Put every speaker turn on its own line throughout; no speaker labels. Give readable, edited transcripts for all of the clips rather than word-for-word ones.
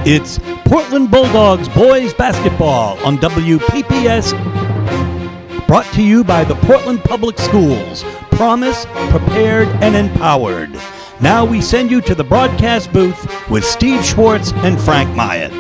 It's Portland Bulldogs boys basketball on WPPS, brought to you by the Portland Public Schools. Promise, prepared, and empowered. Now we send you to the broadcast booth with Steve Schwartz and Frank Myatt.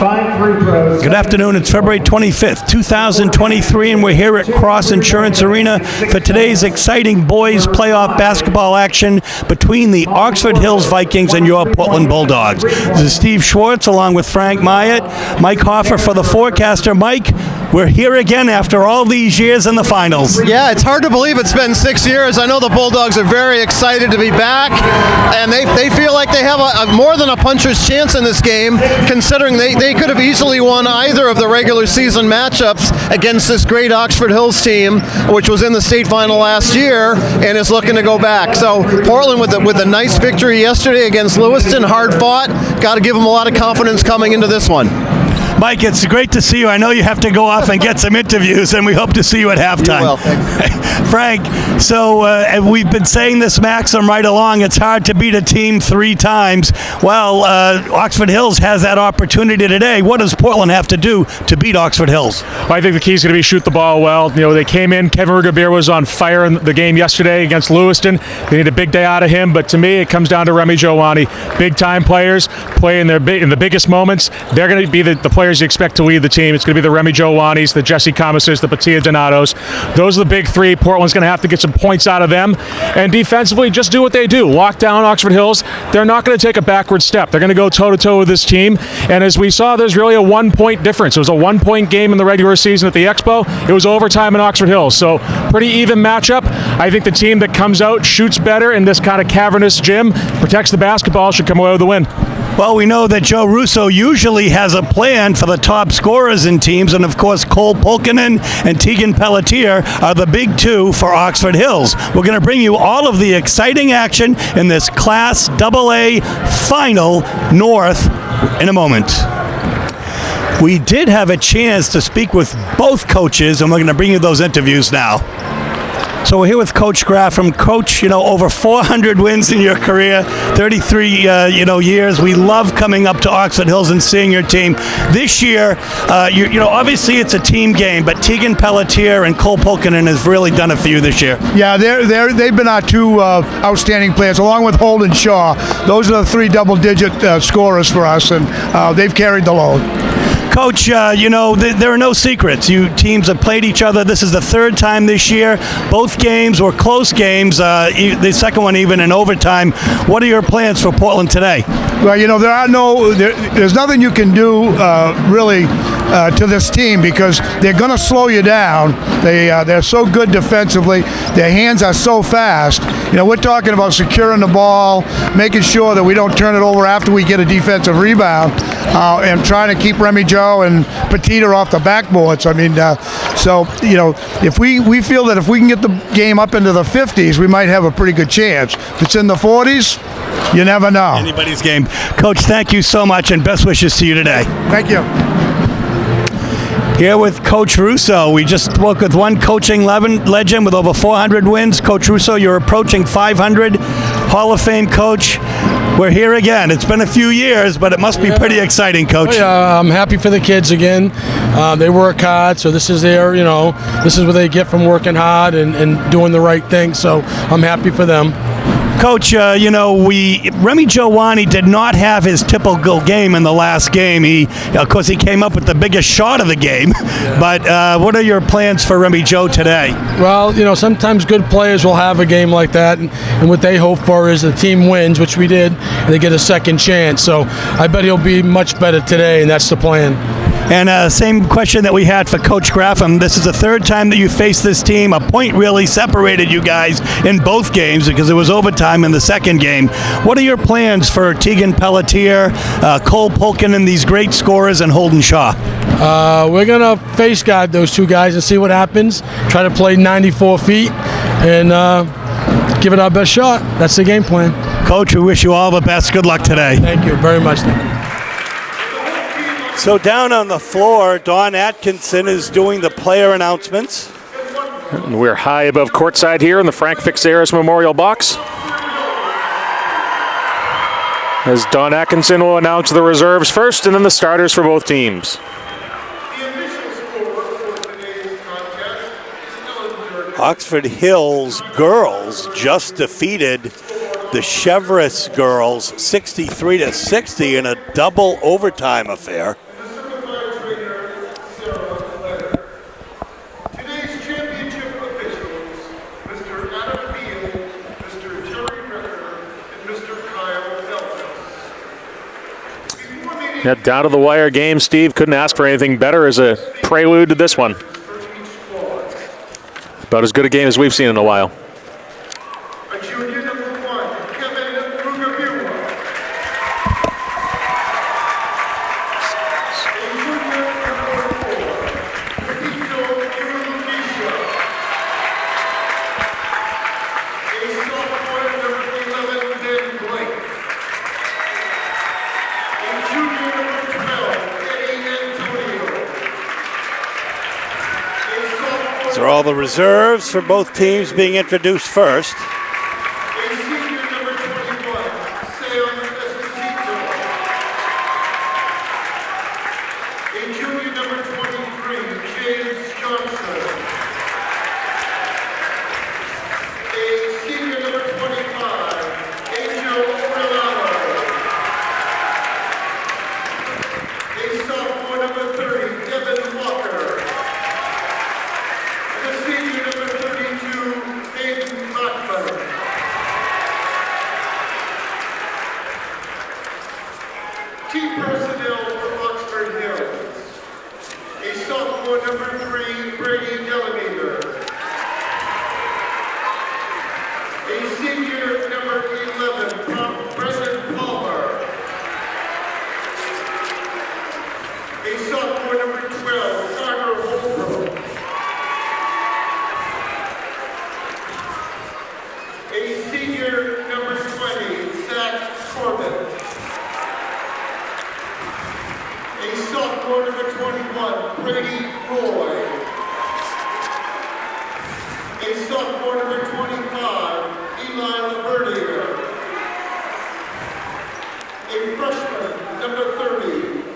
Good afternoon. It's February 25th, 2023, and we're here at Cross Insurance Arena for today's exciting boys playoff basketball action between the Oxford Hills Vikings and your Portland Bulldogs. This is Steve Schwartz along with Frank Myatt, Mike Hoffer for the forecaster. Mike, we're here again after all these years in the finals.
Yeah, it's hard to believe it's been 6 years. I know the Bulldogs are very excited to be back, and they feel like they have a more than a puncher's chance in this game, considering they could have easily won either of the regular season matchups against this great Oxford Hills team, which was in the state final last year and is looking to go back. So Portland with a nice victory yesterday against Lewiston, hard fought. Got to give them a lot of confidence coming into this one.
Mike, it's great to see you. I know you have to go off and get some interviews, and we hope to see you at halftime.
You will. Thanks.
Frank, so we've been saying this, Maxim, right along. It's hard to beat a team 3 times. Well, Oxford Hills has that opportunity today. What does Portland have to do to beat Oxford Hills?
Well, I think the key is going to be shoot the ball well. You know, they came in. Kevin Ruggier was on fire in the game yesterday against Lewiston. They need a big day out of him, but to me, it comes down to Remy Giovanni. Big-time players play in the biggest moments. They're going to be the players you expect to lead the team. It's going to be the Remy Giovannis, the Jesse Comisers, the Patia Donatos. Those are the big 3. Portland's going to have to get some points out of them. And defensively, just do what they do. Lock down Oxford Hills. They're not going to take a backward step. They're going to go toe-to-toe with this team. And as we saw, there's really a 1-point difference. It was a 1-point game in the regular season at the Expo. It was overtime in Oxford Hills. So pretty even matchup. I think the team that comes out, shoots better in this kind of cavernous gym, protects the basketball, should come away with the win.
Well, we know that Joe Russo usually has a plan for the top scorers in teams, and of course Cole Pulkkinen and Tegan Pelletier are the big 2 for Oxford Hills. We're going to bring you all of the exciting action in this Class AA Final North in a moment. We did have a chance to speak with both coaches, and we're going to bring you those interviews now. So we're here with Coach Graffam. Coach, over 400 wins in your career, 33 years. We love coming up to Oxford Hills and seeing your team. This year, obviously it's a team game, but Tegan Pelletier and Cole Pulkkinen has really done it for you this year.
Yeah, they've been our 2 outstanding players, along with Holden Shaw. Those are the 3 double-digit scorers for us, and they've carried the load.
Coach, there are no secrets. You teams have played each other. This is the 3rd time this year. Both games were close games, the second one even in overtime. What are your plans for Portland today?
Well, there's nothing you can do really to this team, because they're going to slow you down. They're so good defensively. Their hands are so fast. We're talking about securing the ball, making sure that we don't turn it over after we get a defensive rebound, and trying to keep Remy Joe and Petita off the backboards. If we feel that if we can get the game up into the 50s, we might have a pretty good chance. If it's in the 40s, you never know.
Anybody's game. Coach, thank you so much, and best wishes to you today.
Thank you.
Here with Coach Russo. We just spoke with one coaching legend with over 400 wins. Coach Russo, you're approaching 500. Hall of Fame coach. We're here again. It's been a few years, but it must be pretty exciting, Coach.
Oh, yeah, I'm happy for the kids again. They work hard, so this is this is what they get from working hard and doing the right thing, so I'm happy for them.
Coach, Remy Giovanni did not have his typical game in the last game. He came up with the biggest shot of the game. But what are your plans for Remy Joe today?
Well, sometimes good players will have a game like that, and what they hope for is the team wins, which we did, and they get a second chance. So I bet he'll be much better today, and that's the plan.
And same question that we had for Coach Graffam. This is the 3rd time that you faced this team. A point really separated you guys in both games because it was overtime in the second game. What are your plans for Tegan Pelletier, Cole Pulkkinen, these great scorers, and Holden Shaw?
We're going to face guard those 2 guys and see what happens. Try to play 94 feet and give it our best shot. That's the game plan.
Coach, we wish you all the best. Good luck today.
Thank you very much.
So down on the floor, Don Atkinson is doing the player announcements.
We're high above courtside here in the Frank Fixeris Memorial Box. As Don Atkinson will announce the reserves first and then the starters for both teams.
Oxford Hills girls just defeated the Chevrolet girls 63-60 in a double overtime affair.
Today's championship officials, Mr. Adam Beal, Mr. Terry Ritter, and Mr. Kyle Felton.
Yeah, down to the wire game, Steve. Couldn't ask for anything better as a prelude to this one. About as good a game as we've seen in a while.
A junior number 1, Kevin Rugabua. A junior number 4, Pepito Urukisha. A sophomore number 11, Ben Blake. A junior number 12, Eddie Antonio.
These are all the reserves for both teams being introduced first.
A senior number 21, Sam Esposito. A junior number 23, James Johnson. A senior number 25, Angel Orlando. A sophomore number 30, Devin Walker. And a senior number 32, Hayden Bachman. Team personnel for Oxford Hills. A sophomore number 3, Brady Delameter. A senior number 11, Brendan Palmer. A sophomore number 12, Carter Holbrook. A senior number 20, Zach Corbin. A sophomore number 21, Brady Roy. A sophomore number 25, Eli Laverdier. A freshman number 30,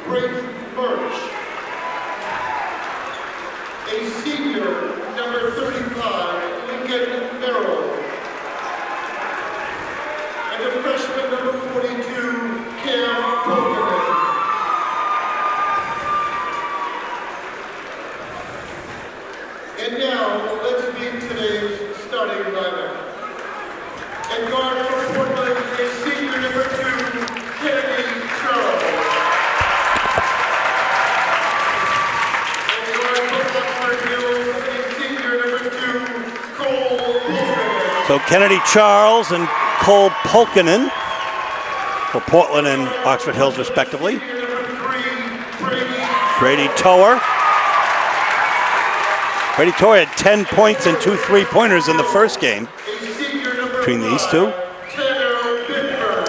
Brayden Birch. A senior number 35, Lincoln Merrill. And a freshman number 42, Cam Kokanen. And now, let's meet today's starting lineup. And guard for Portland is senior number 2, Kennedy Charles. And guard for Oxford Hills is senior number 2, Cole Pulverman.
So Kennedy Charles and Cole Pulkinen for Portland and Oxford Hills respectively.
Senior number 3, Brady.
Brady Tower. Brady Tower had 10 points and 2 3-pointers in the first game
A senior number
between these two.
5, Tanner Bitburn.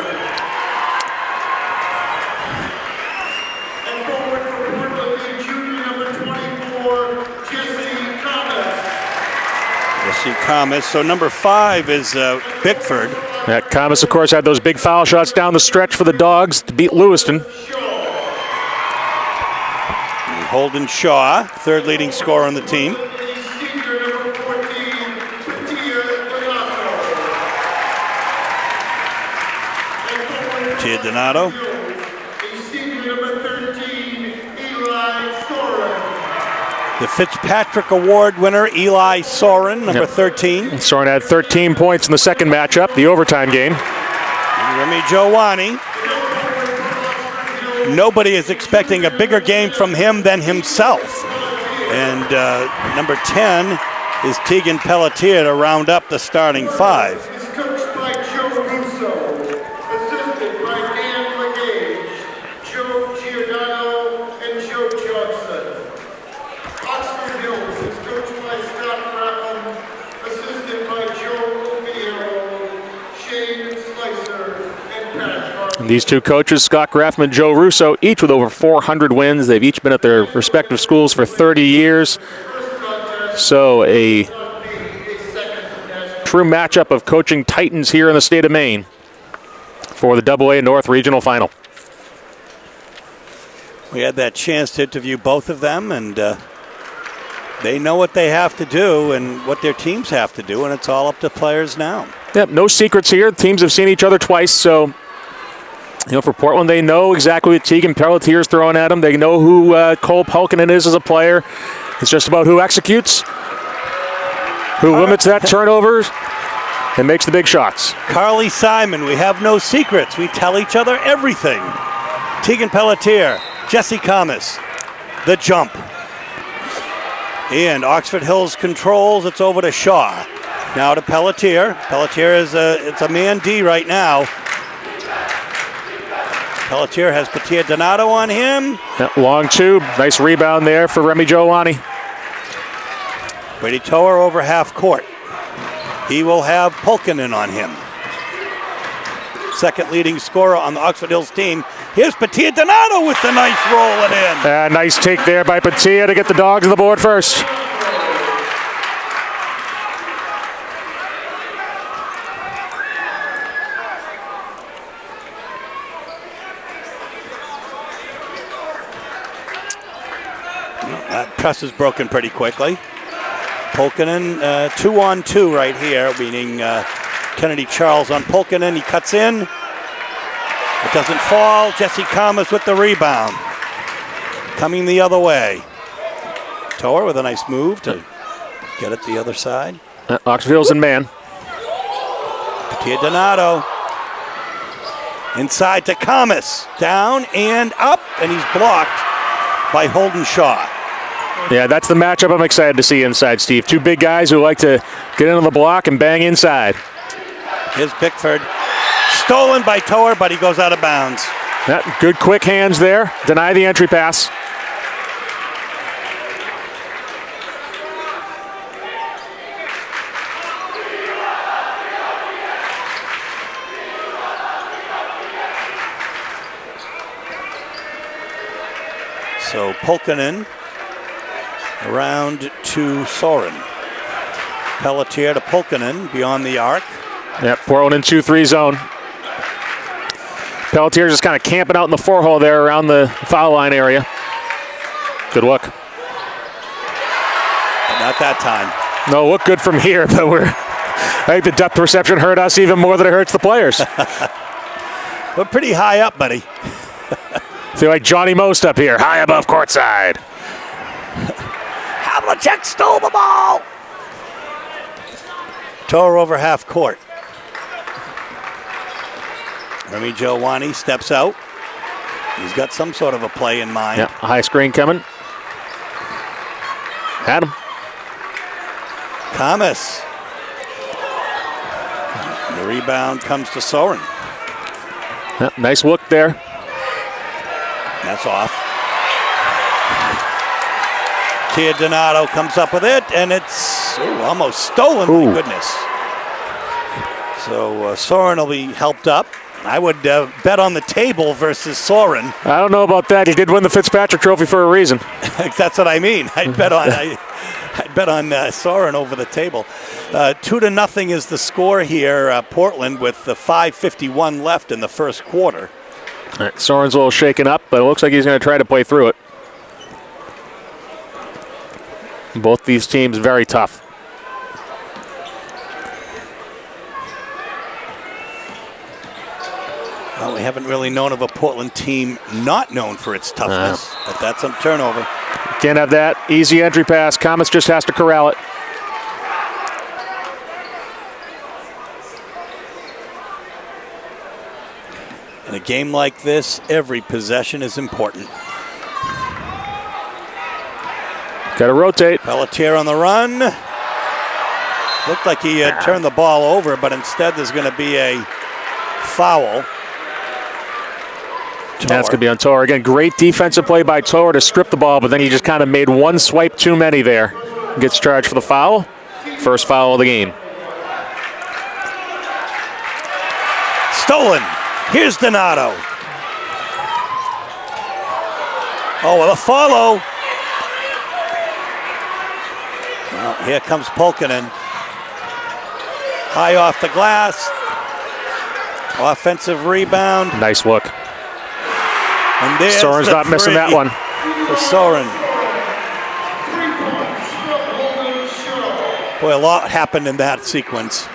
And forward for Portland is junior number 24, Jesse Thomas.
Jesse Thomas. So number 5 is Bickford.
Yeah, Thomas, of course, had those big foul shots down the stretch for the Dogs to beat Lewiston.
And Holden Shaw, third leading scorer on the team.
Senior number 14, Patia Donato.
Tia Donato.
A senior number 13, Eli Soren.
The Fitzpatrick Award winner, Eli Soren, number
Yep.
13.
Soren had 13 points in the second matchup, the overtime game.
Remy Jowani. Nobody is expecting a bigger game from him than himself. And number 10 is Tegan Pelletier to round up the starting 5.
Is coached by Joe Russo, assisted by Dan Legage, Joe Giordano, and Joe Johnson. Oxford Hills is coached by Scott Rackham, assisted by Joe O'Neill, Shane Slicer, and Pat Harvey.
These two coaches, Scott Graffman and Joe Russo, each with over 400 wins. They've each been at their respective schools for 30 years. So a true matchup of coaching titans here in the state of Maine. for the AA North Regional Final.
We had that chance to interview both of them, and they know what they have to do and what their teams have to do, and it's all up to players now.
Yep, no secrets here. The teams have seen each other twice, so for Portland, they know exactly what Tegan Pelletier is throwing at them. They know who Cole Pulkkinen is as a player. It's just about who executes, who limits that turnovers, and makes the big shots.
Carly Simon, we have no secrets. We tell each other everything. Tegan Pelletier, Jessie Kamas, the jump. And Oxford Hills controls. It's over to Shaw. Now to Pelletier. Pelletier is it's a man D right now. Pelletier has Patia Donato on him.
Long tube. Nice rebound there for Remy Giovanni.
Brady Tower over half court. He will have Pulkkinen on him. Second leading scorer on the Oxford Hills team. Here's Patia Donato with the nice roll it in.
Nice take there by Patia to get the Dogs on the board first.
That press is broken pretty quickly. Pulkkinen 2-on-2 right here, meaning Kennedy Charles on Pulkkinen. He cuts in. It doesn't fall. Jessie Kamas with the rebound. Coming the other way. Toer with a nice move to get it the other side.
Oxford Hills in man.
Patia Donato. Inside to Kamas. Down and up, and he's blocked by Holden Shaw.
Yeah, that's the matchup I'm excited to see inside, Steve. Two big guys who like to get into the block and bang inside.
Here's Bickford. Stolen by Toer, but he goes out of bounds.
Yeah, good quick hands there. Deny the entry pass.
So Pulkkinen around to Soren. Pelletier to Pulkkinen beyond the arc.
Yep, Portland in 2-3 zone. Pelletier just kind of camping out in the four hole there around the foul line area. Good look.
But not that time.
No, look good from here, but I think the depth perception hurt us even more than it hurts the players.
We're pretty high up, buddy.
Feel like Johnny Most up here, high above courtside.
Havlicek stole the ball. Toer over half court. Remy Giovanni steps out. He's got some sort of a play in mind.
Yeah, high screen coming. Had him.
Kamas. The rebound comes to Soren.
Yeah, nice look there.
That's off. Tia Donato comes up with it, and it's almost stolen.
Ooh.
My goodness. So Soren will be helped up. I would bet on the table versus Soren.
I don't know about that. He did win the Fitzpatrick Trophy for a reason.
That's what I mean. I'd bet on Soren over the table. 2-0 is the score here. Portland with the 5:51 left in the first quarter.
All right, Soren's a little shaken up, but it looks like he's going to try to play through it. Both these teams very tough.
Well, we haven't really known of a Portland team not known for its toughness, but that's a turnover.
Can't have that. Easy entry pass. Comets just has to corral it.
In a game like this, every possession is important.
Got to rotate.
Pelletier on the run. Looked like he turned the ball over, but instead there's going to be a foul.
That's going to be on Toer. Again, great defensive play by Toer to strip the ball, but then he just kind of made one swipe too many there. Gets charged for the foul. First foul of the game.
Stolen. Here's Donato. Oh, well, a follow. Well, here comes Pulkkinen. High off the glass. Offensive rebound.
Nice look.
And there's
Soren's
the
not missing that
three
one.
For Soren. Boy, a lot happened in that sequence.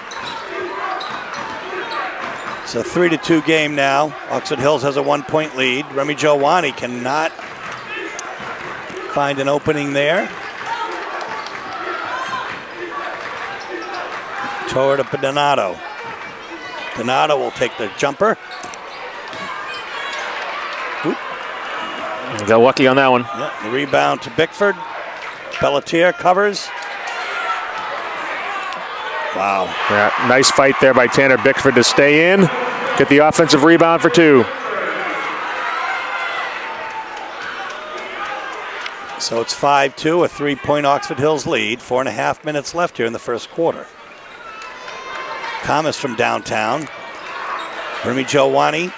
It's a 3-2 game now. Oxford Hills has a 1-point lead. Remy Jowani cannot find an opening there. Toward to Donato. Donato will take the jumper. Oop.
Got lucky on that one.
Yeah, the rebound to Bickford. Pelletier covers. Wow.
Yeah, nice fight there by Tanner Bickford to stay in. Get the offensive rebound for 2.
So it's 5-2, a 3-point Oxford Hills lead. 4.5 minutes left here in the first quarter. Thomas from downtown. Remy Jowani.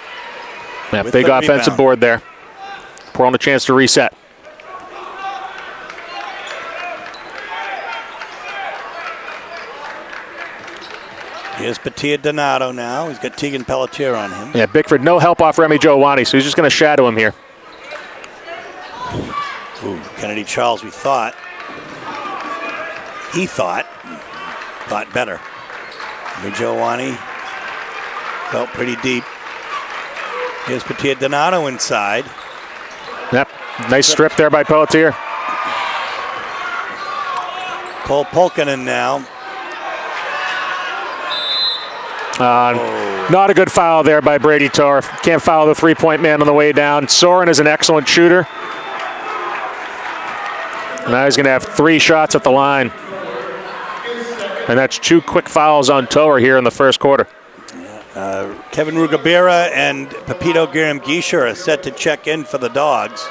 Yeah,
with
big
the
offensive
rebound.
board there. Portland a chance to reset.
Here's Patia Donato now. He's got Tegan Pelletier on him.
Yeah, Bickford, no help off Remy Jowani, so he's just going to shadow him here.
Ooh, Kennedy Charles, he thought better. Remy Jowani felt pretty deep. Here's Patia Donato inside.
Yep, nice strip there by Pelletier.
Cole Polkinen now.
Not a good foul there by Brady Torr. Can't foul the 3-point man on the way down. Soren is an excellent shooter. Now he's going to have 3 shots at the line. And that's 2 quick fouls on Torr here in the first quarter.
Kevin Rugabira and Pepito Guerem-Guisha are set to check in for the Dogs.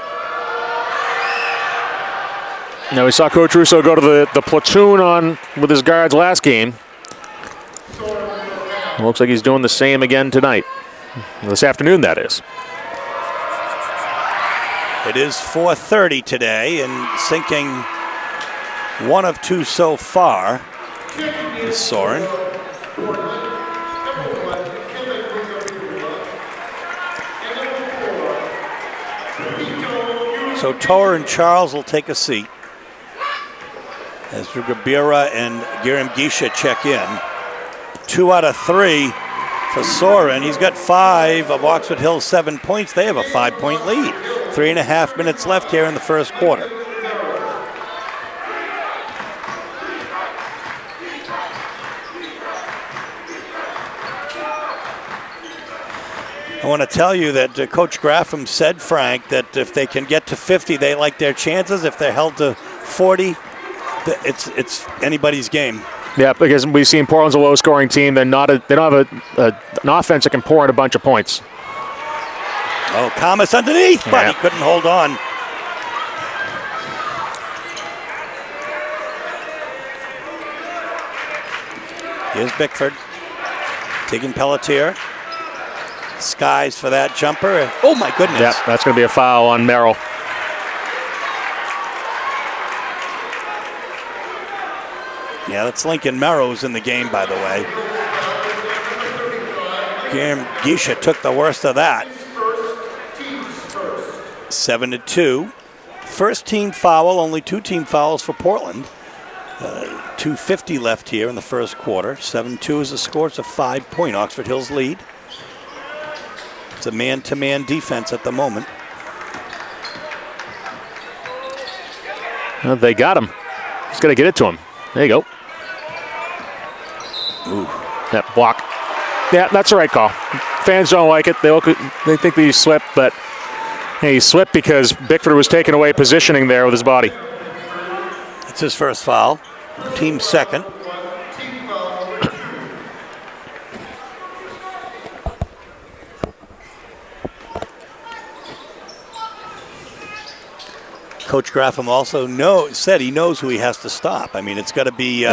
Now we saw Coach Russo go to the platoon on with his guards last game. Looks like he's doing the same again tonight. This afternoon, that is.
It is 4:30 today, and sinking 1 of 2 so far is Soren. So Torr and Charles will take a seat as Rugabira and Guerem-Guisha check in. 2 out of 3 for Soren. He's got 5 of Oxford Hill's 7 points. They have a 5-point lead. 3.5 minutes left here in the first quarter. I want to tell you that Coach Graffam said, Frank, that if they can get to 50, they like their chances. If they're held to 40, it's anybody's game.
Yeah, because we've seen Portland's a low-scoring team. They don't have an offense that can pour in a bunch of points.
Oh, Thomas underneath, but he couldn't hold on. Here's Bickford. Taking Pelletier. Skies for that jumper. Oh, my goodness.
Yeah, that's going to be a foul on Merrill.
Yeah, that's Lincoln Merrow's in the game, by the way. Guerem-Guisha took the worst of that. 7-2. First team foul, only 2 team fouls for Portland. 2:50 left here in the first quarter. 7-2 is the score. It's a 5-point Oxford Hills lead. It's a man-to-man defense at the moment.
Well, they got him. He's got to get it to him. There you go.
Ooh.
That block. Yeah, that's the right call. Fans don't like it. They think that he slipped, but he slipped because Bickford was taking away positioning there with his body.
It's his first foul. Team second. Coach Graffam also said he knows who he has to stop. I mean, it's got to be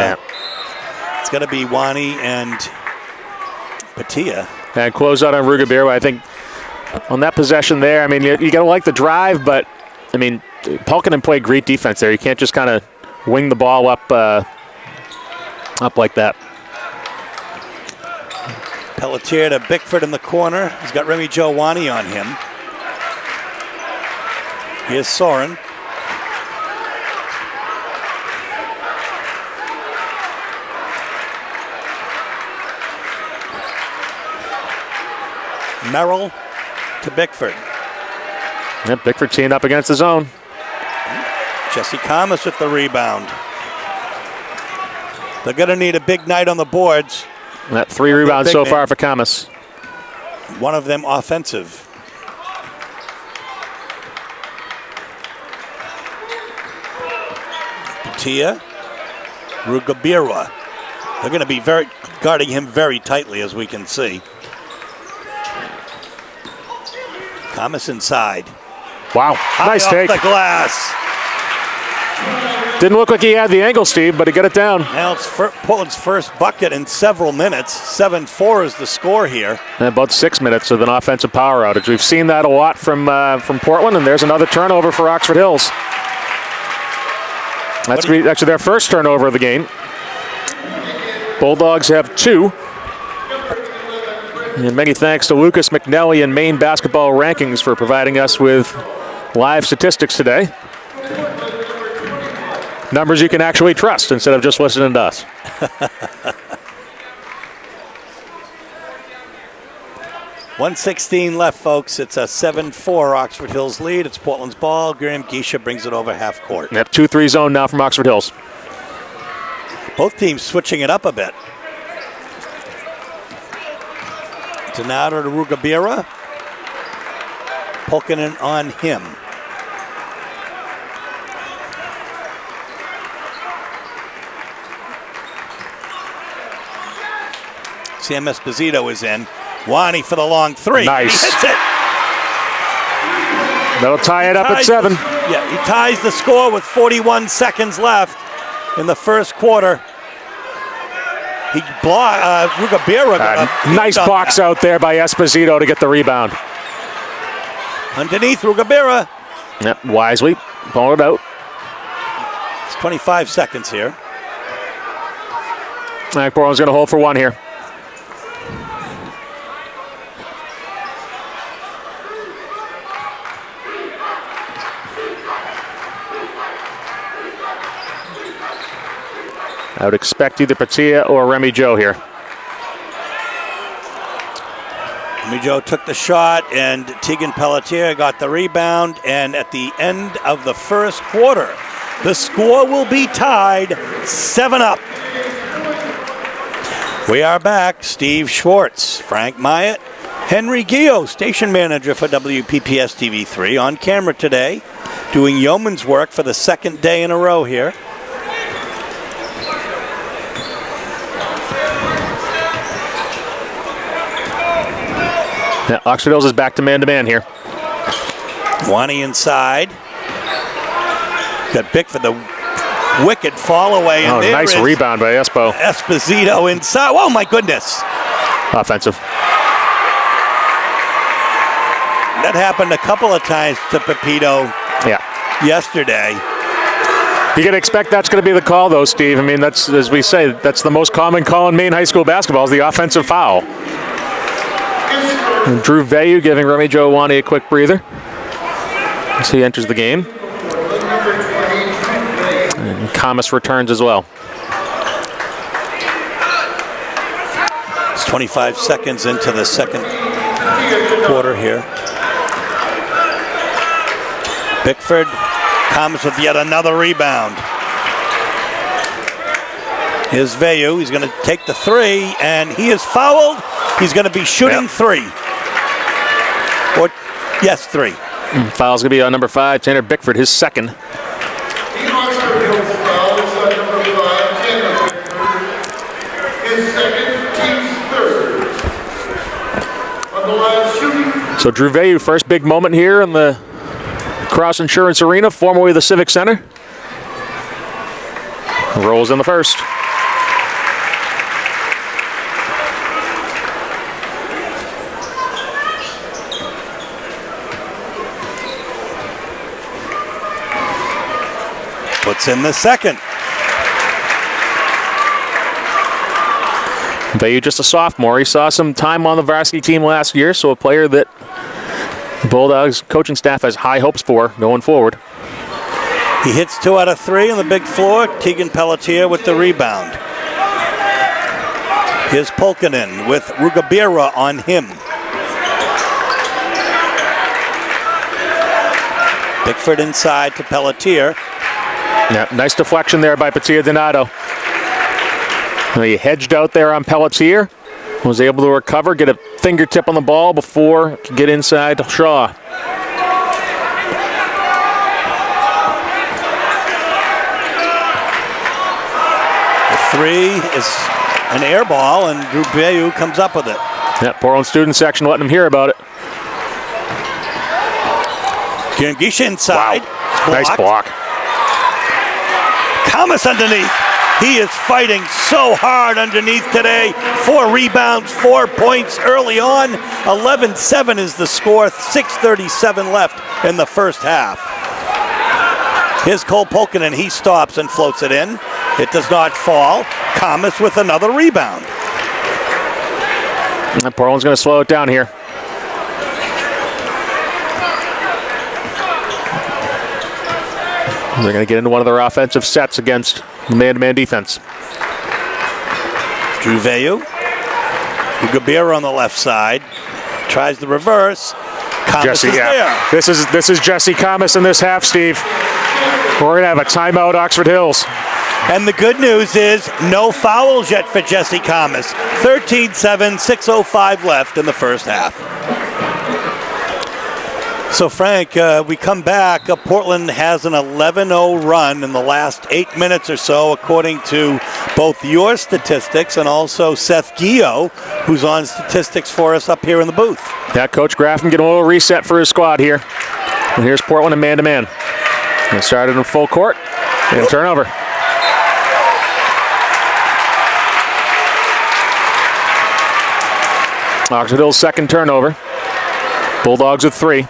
Wani and Patia.
And close out on Rugabir. I think on that possession there, I mean, you got to like the drive, but I mean, Pulkinen played great defense there. You can't just kind of wing the ball up like that.
Pelletier to Bickford in the corner. He's got Remy Jowani on him. Here's Soren. Merrill to Bickford.
Yep, Bickford teeing up against his own.
Jesse Thomas with the rebound. They're going to need a big night on the boards.
That 3 rebounds so far for Kamas.
One of them offensive. Patia, Rugabira. They're going to be guarding him very tightly, as we can see. Thomas inside.
Wow, nice
High
take.
off the glass.
Didn't look like he had the angle, Steve, but he got it down.
Now it's Portland's first bucket in several minutes. 7-4 is the score here.
And about 6 minutes of an offensive power outage. We've seen that a lot from Portland, and there's another turnover for Oxford Hills. That's actually their first turnover of the game. Bulldogs have 2. And many thanks to Lucas McNelly and Maine Basketball Rankings for providing us with live statistics today. Numbers you can actually trust instead of just listening to us.
.116 left, folks. It's a 7-4 Oxford Hills lead. It's Portland's ball. Graham Geisha brings it over half court.
Yep, 2-3 zone now from Oxford Hills.
Both teams switching it up a bit. Donato to Rugabira. Pulkkinen on him. Sam Esposito is in. Wani for the long 3.
Nice.
He hits it.
That'll tie it up at 7.
He ties the score with 41 seconds left in the first quarter. He blocked Rugabira.
Nice box out there by Esposito to get the rebound.
Underneath Rugabira.
Yep, wisely pulling it out.
It's 25 seconds here.
I think Portland's going to hold for 1 here. I would expect either Patia or Remy Joe here.
Remy Joe took the shot, and Tegan Pelletier got the rebound. And at the end of the first quarter, the score will be tied 7-up. We are back. Steve Schwartz, Frank Myatt, Henry Gio, station manager for WPPS TV3, on camera today, doing yeoman's work for the second day in a row here.
Yeah, Oxford Hills is back to man here.
Wani inside. Got Bickford, the wicked fall away. And
Nice rebound by Espo.
Esposito inside. Oh, my goodness.
Offensive.
That happened a couple of times to Pepito yesterday.
You can expect that's going to be the call, though, Steve. I mean, that's, as we say, that's the most common call in Maine high school basketball is the offensive foul. And Drew Vayu giving Remy Jowani a quick breather as he enters the game. And Kamas returns as well.
It's 25 seconds into the second quarter here. Bickford comes with yet another rebound. Here's Vayu. He's going to take the 3, and he is fouled. He's going to be shooting 3. Or, yes, 3.
Foul's going to be on number 5, Tanner Bickford, his second.
The Oxford Hills foul is on number 5, Tanner Bickford. His second, team's third. On the line shooting.
So Drew Vayu, first big moment here in the Cross Insurance Arena, formerly the Civic Center. Rolls in the first.
Puts in the second.
Vayu just a sophomore. He saw some time on the varsity team last year, so a player that the Bulldogs coaching staff has high hopes for going forward.
He hits 2 out of 3 on the big floor. Tegan Pelletier with the rebound. Here's Polkinen with Rugabira on him. Bickford inside to Pelletier.
Yeah, nice deflection there by Patia Donato. He hedged out there on Pelletier. Was able to recover, get a fingertip on the ball before get inside to Shaw.
The 3 is an air ball, and Drew Vayu comes up with it.
Yeah, Portland student section letting him hear about it.
Giramgisha inside.
Wow. Nice block.
Kamas underneath. He is fighting so hard underneath today. 4 rebounds, 4 points early on. 11-7 is the score. 6:37 left in the first half. Here's Cole Polkinen. He stops and floats it in. It does not fall. Kamas with another rebound.
And Portland's going to slow it down here. They're going to get into one of their offensive sets against man-to-man defense.
Drew Vayu. Rugabira on the left side. Tries the reverse. Kamas is there.
This is Jesse Kamas in this half, Steve. We're going to have a timeout, Oxford Hills.
And the good news is no fouls yet for Jesse Kamas. 13-7, 6:05 left in the first half. So, Frank, we come back. Portland has an 11-0 run in the last 8 minutes or so, according to both your statistics and also Seth Gio, who's on statistics for us up here in the booth.
Yeah, Coach Graffin getting a little reset for his squad here. And here's Portland in man-to-man. They started in full court and turnover. Oxford Hills' second turnover. Bulldogs with 3.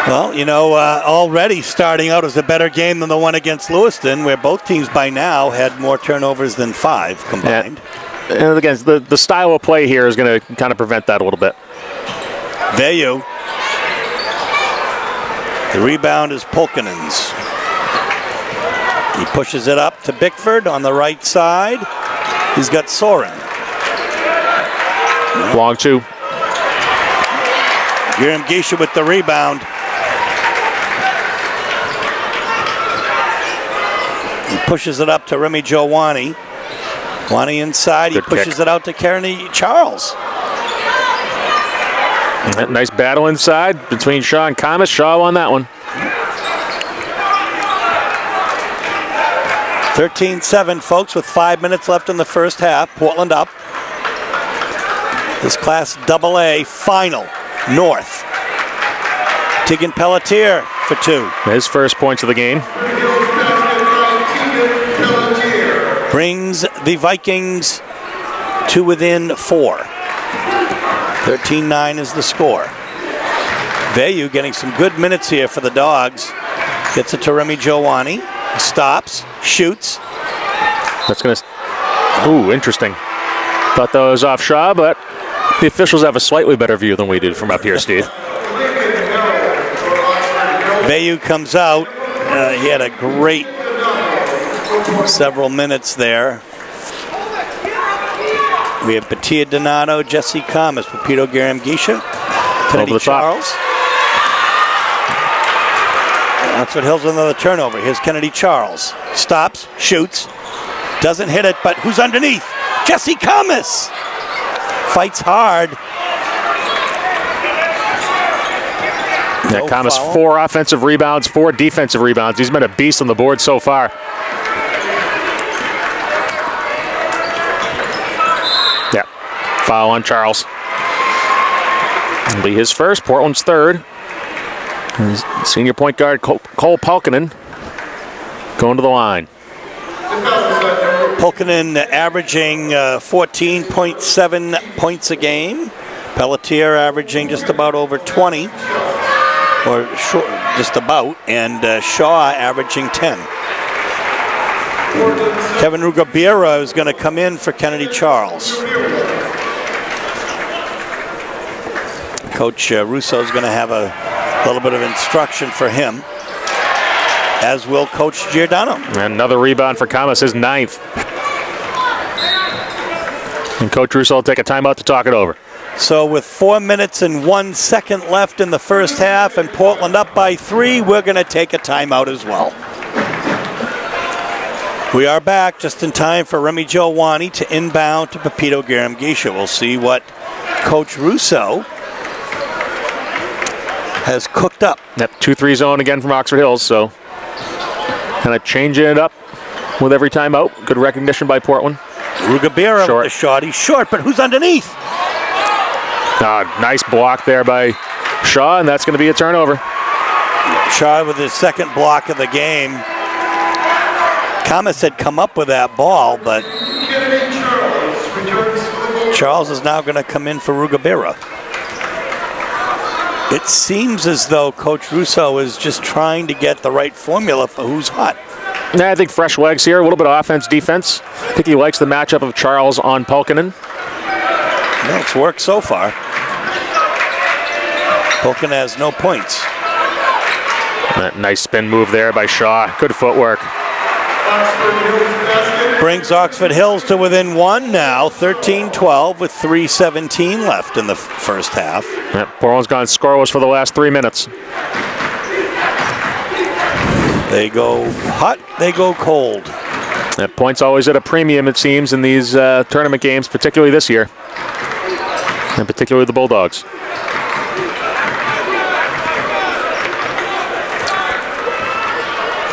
Well, you know, already starting out as a better game than the one against Lewiston, where both teams by now had more turnovers than 5 combined.
And again, the style of play here is going to kind of prevent that a little bit.
Vayu. The rebound is Polkinen's. He pushes it up to Bickford on the right side. He's got Soren.
Long 2.
Giramgisha with the rebound. He pushes it up to Remy Jowani. Wani inside. He pushes it out to Kearney Charles.
Nice battle inside between Shaw and Kamas. Shaw won that one.
13-7, folks, with 5 minutes left in the first half. Portland up. This Class AA final, North. Tegan Pelletier for 2.
His first points of the game.
Brings the Vikings to within 4. 13-9 is the score. Vayu getting some good minutes here for the Dogs. Gets it to Remy Jowani. Stops, shoots.
That's going to... Ooh, interesting. Thought that was off Shaw, but the officials have a slightly better view than we do from up here, Steve.
Vayu comes out. He had a great several minutes there. We have Patia Donato, Jesse Kamas, Pepito Giramgisha, Kennedy Charles. Oxford Hills with another turnover. Here's Kennedy Charles. Stops, shoots, doesn't hit it, but who's underneath? Jesse Kamas! Fights hard.
Yeah, Kamas 4 offensive rebounds, 4 defensive rebounds. He's been a beast on the board so far. Yeah, foul on Charles. It'll be his first, Portland's third. His senior point guard Cole Polkinen going to the line.
Polkinen averaging 14.7 points a game. Pelletier averaging just about over 20, or short, just about, and Shaw averaging 10. Kevin Rugabira is going to come in for Kennedy Charles. Coach Russo is going to have a little bit of instruction for him, as will Coach Giordano.
And another rebound for Kamas, his 9th. And Coach Russo will take a timeout to talk it over.
So with 4 minutes and 1 second left in the first half and Portland up by 3, we're going to take a timeout as well. We are back just in time for Remy Jowani to inbound to Pepito Garamgisha. We'll see what Coach Russo has cooked up.
Yep, 2-3 zone again from Oxford Hills, so kind of changing it up with every timeout. Good recognition by Portland.
Rugabira with the shot. He's short, but who's underneath?
Nice block there by Shaw, and that's going to be a turnover.
Shaw with his second block of the game. Kamas had come up with that ball, but Charles is now going to come in for Rugabira. It seems as though Coach Russo is just trying to get the right formula for who's hot.
Yeah, I think fresh legs here, a little bit of offense, defense. I think he likes the matchup of Charles on Pulkkinen.
Well, it's worked so far. Pulkkinen has no points.
That nice spin move there by Shaw. Good footwork.
Brings Oxford Hills to within 1 now, 13-12 with 3:17 left in the first half.
Yep, Portland's gone scoreless for the last 3 minutes.
They go hot, they go cold.
That point's always at a premium, it seems, in these tournament games, particularly this year. And particularly the Bulldogs.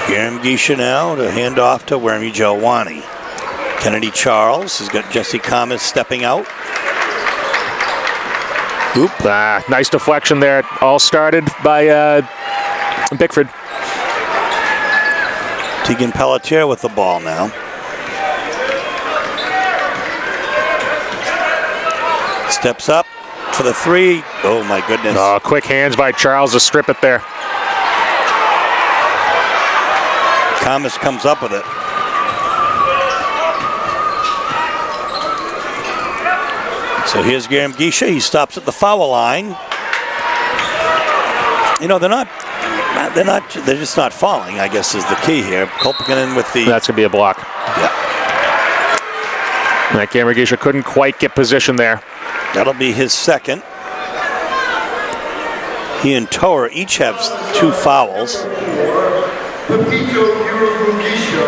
Garamgisha now to hand off to Remy Jowani. Kennedy Charles has got Jesse Kamas stepping out.
Oop, nice deflection there. All started by Bickford.
Tegan Pelletier with the ball now. Steps up for the 3. Oh my goodness.
Quick hands by Charles to strip it there.
Kamas comes up with it. So here's Garamgisha. He stops at the foul line. You know, they're just not falling, I guess, is the key here. Pulkkinen with the...
That's going to be a block.
Yeah.
That Garamgisha couldn't quite get position there.
That'll be his second. He and Toer each have 2 fouls.
Pepito Garamgisha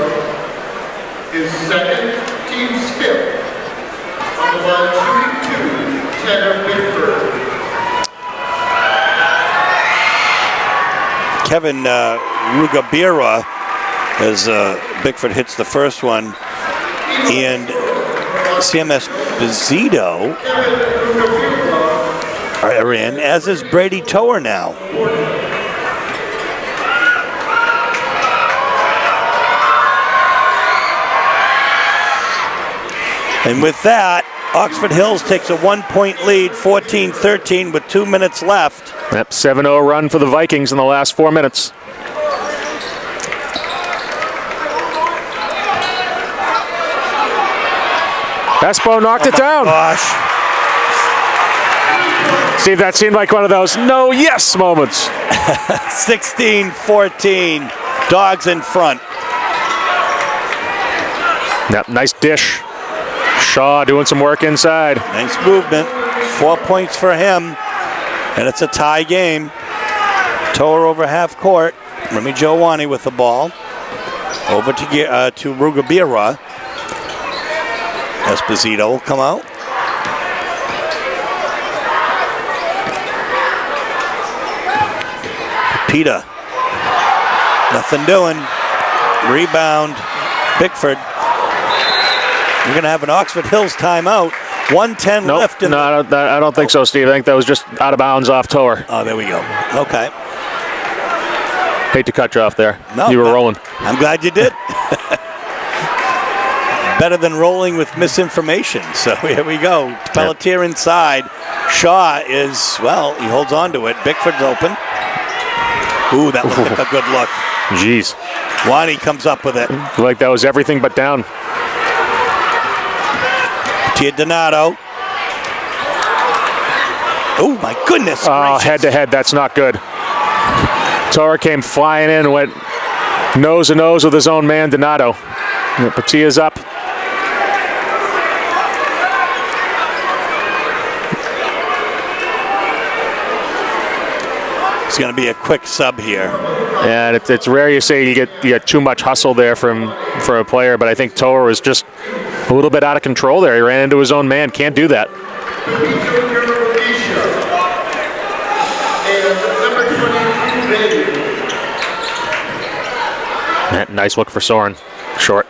is second, team's 5th. On the line, shooting 2, Tanner Bickford.
Kevin Rugabira, as Bickford hits the first one, and CMS Esposito are in, as is Brady Toer now. And with that, Oxford Hills takes a 1-point lead, 14-13 with 2 minutes left.
Yep, 7-0 run for the Vikings in the last 4 minutes. Espo knocked it down.
Gosh.
Steve, that seemed like one of those no yes moments.
16-14, Dogs in front.
Yep, nice dish. Shaw doing some work inside.
Nice movement. 4 points for him. And it's a tie game. Toer over half court. Remy Jowani with the ball. Over to Rugabira. Esposito will come out. Peta. Nothing doing. Rebound. Bickford. We're going to have an Oxford Hills timeout. 1:10 left.
No, I don't think so, Steve. I think that was just out of bounds off Toer.
Oh, there we go. Okay.
Hate to cut you off there.
No,
you were rolling.
I'm glad you did. Better than rolling with misinformation. So here we go. Pelletier inside. Shaw is, well, he holds on to it. Bickford's open. Ooh, that looked like a good look.
Jeez.
Wani comes up with it.
Like that was everything but down.
Donato. Oh my goodness.
Oh,
gracious.
head to head, that's not good. Torre came flying in and went nose to nose with his own man, Donato. Patia's up.
It's going to be a quick sub here.
And it's rare you say you get too much hustle there from a player, but I think Torre was just a little bit out of control there. He ran into his own man. Can't do that. Nice look for Soren. Short.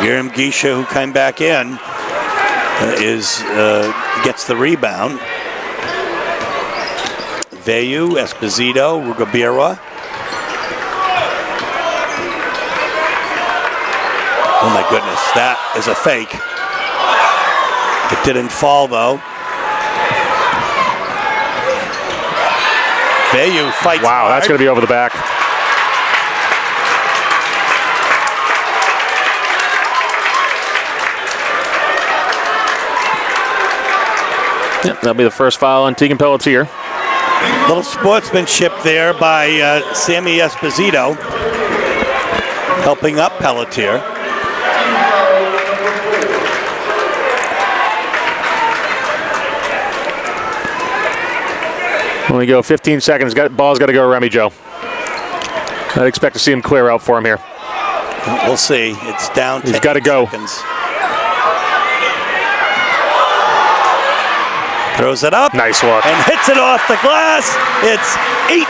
Yerem Gisha, who came back in, gets the rebound. Veyu, Esposito, Rugabira. Oh my goodness, that is a fake. It didn't fall though. Veyu fights
Wow,
hard.
that's going to be over the back. Yep, that'll be the first foul on Tegan Pelletier.
Little sportsmanship there by Sammy Esposito, helping up Pelletier.
Only go 15 seconds. Ball's got to go to Remy Joe. I'd expect to see him clear out for him here.
We'll see. It's down.
He's got to go.
Seconds. Throws it up.
Nice look.
And hits it off the glass. It's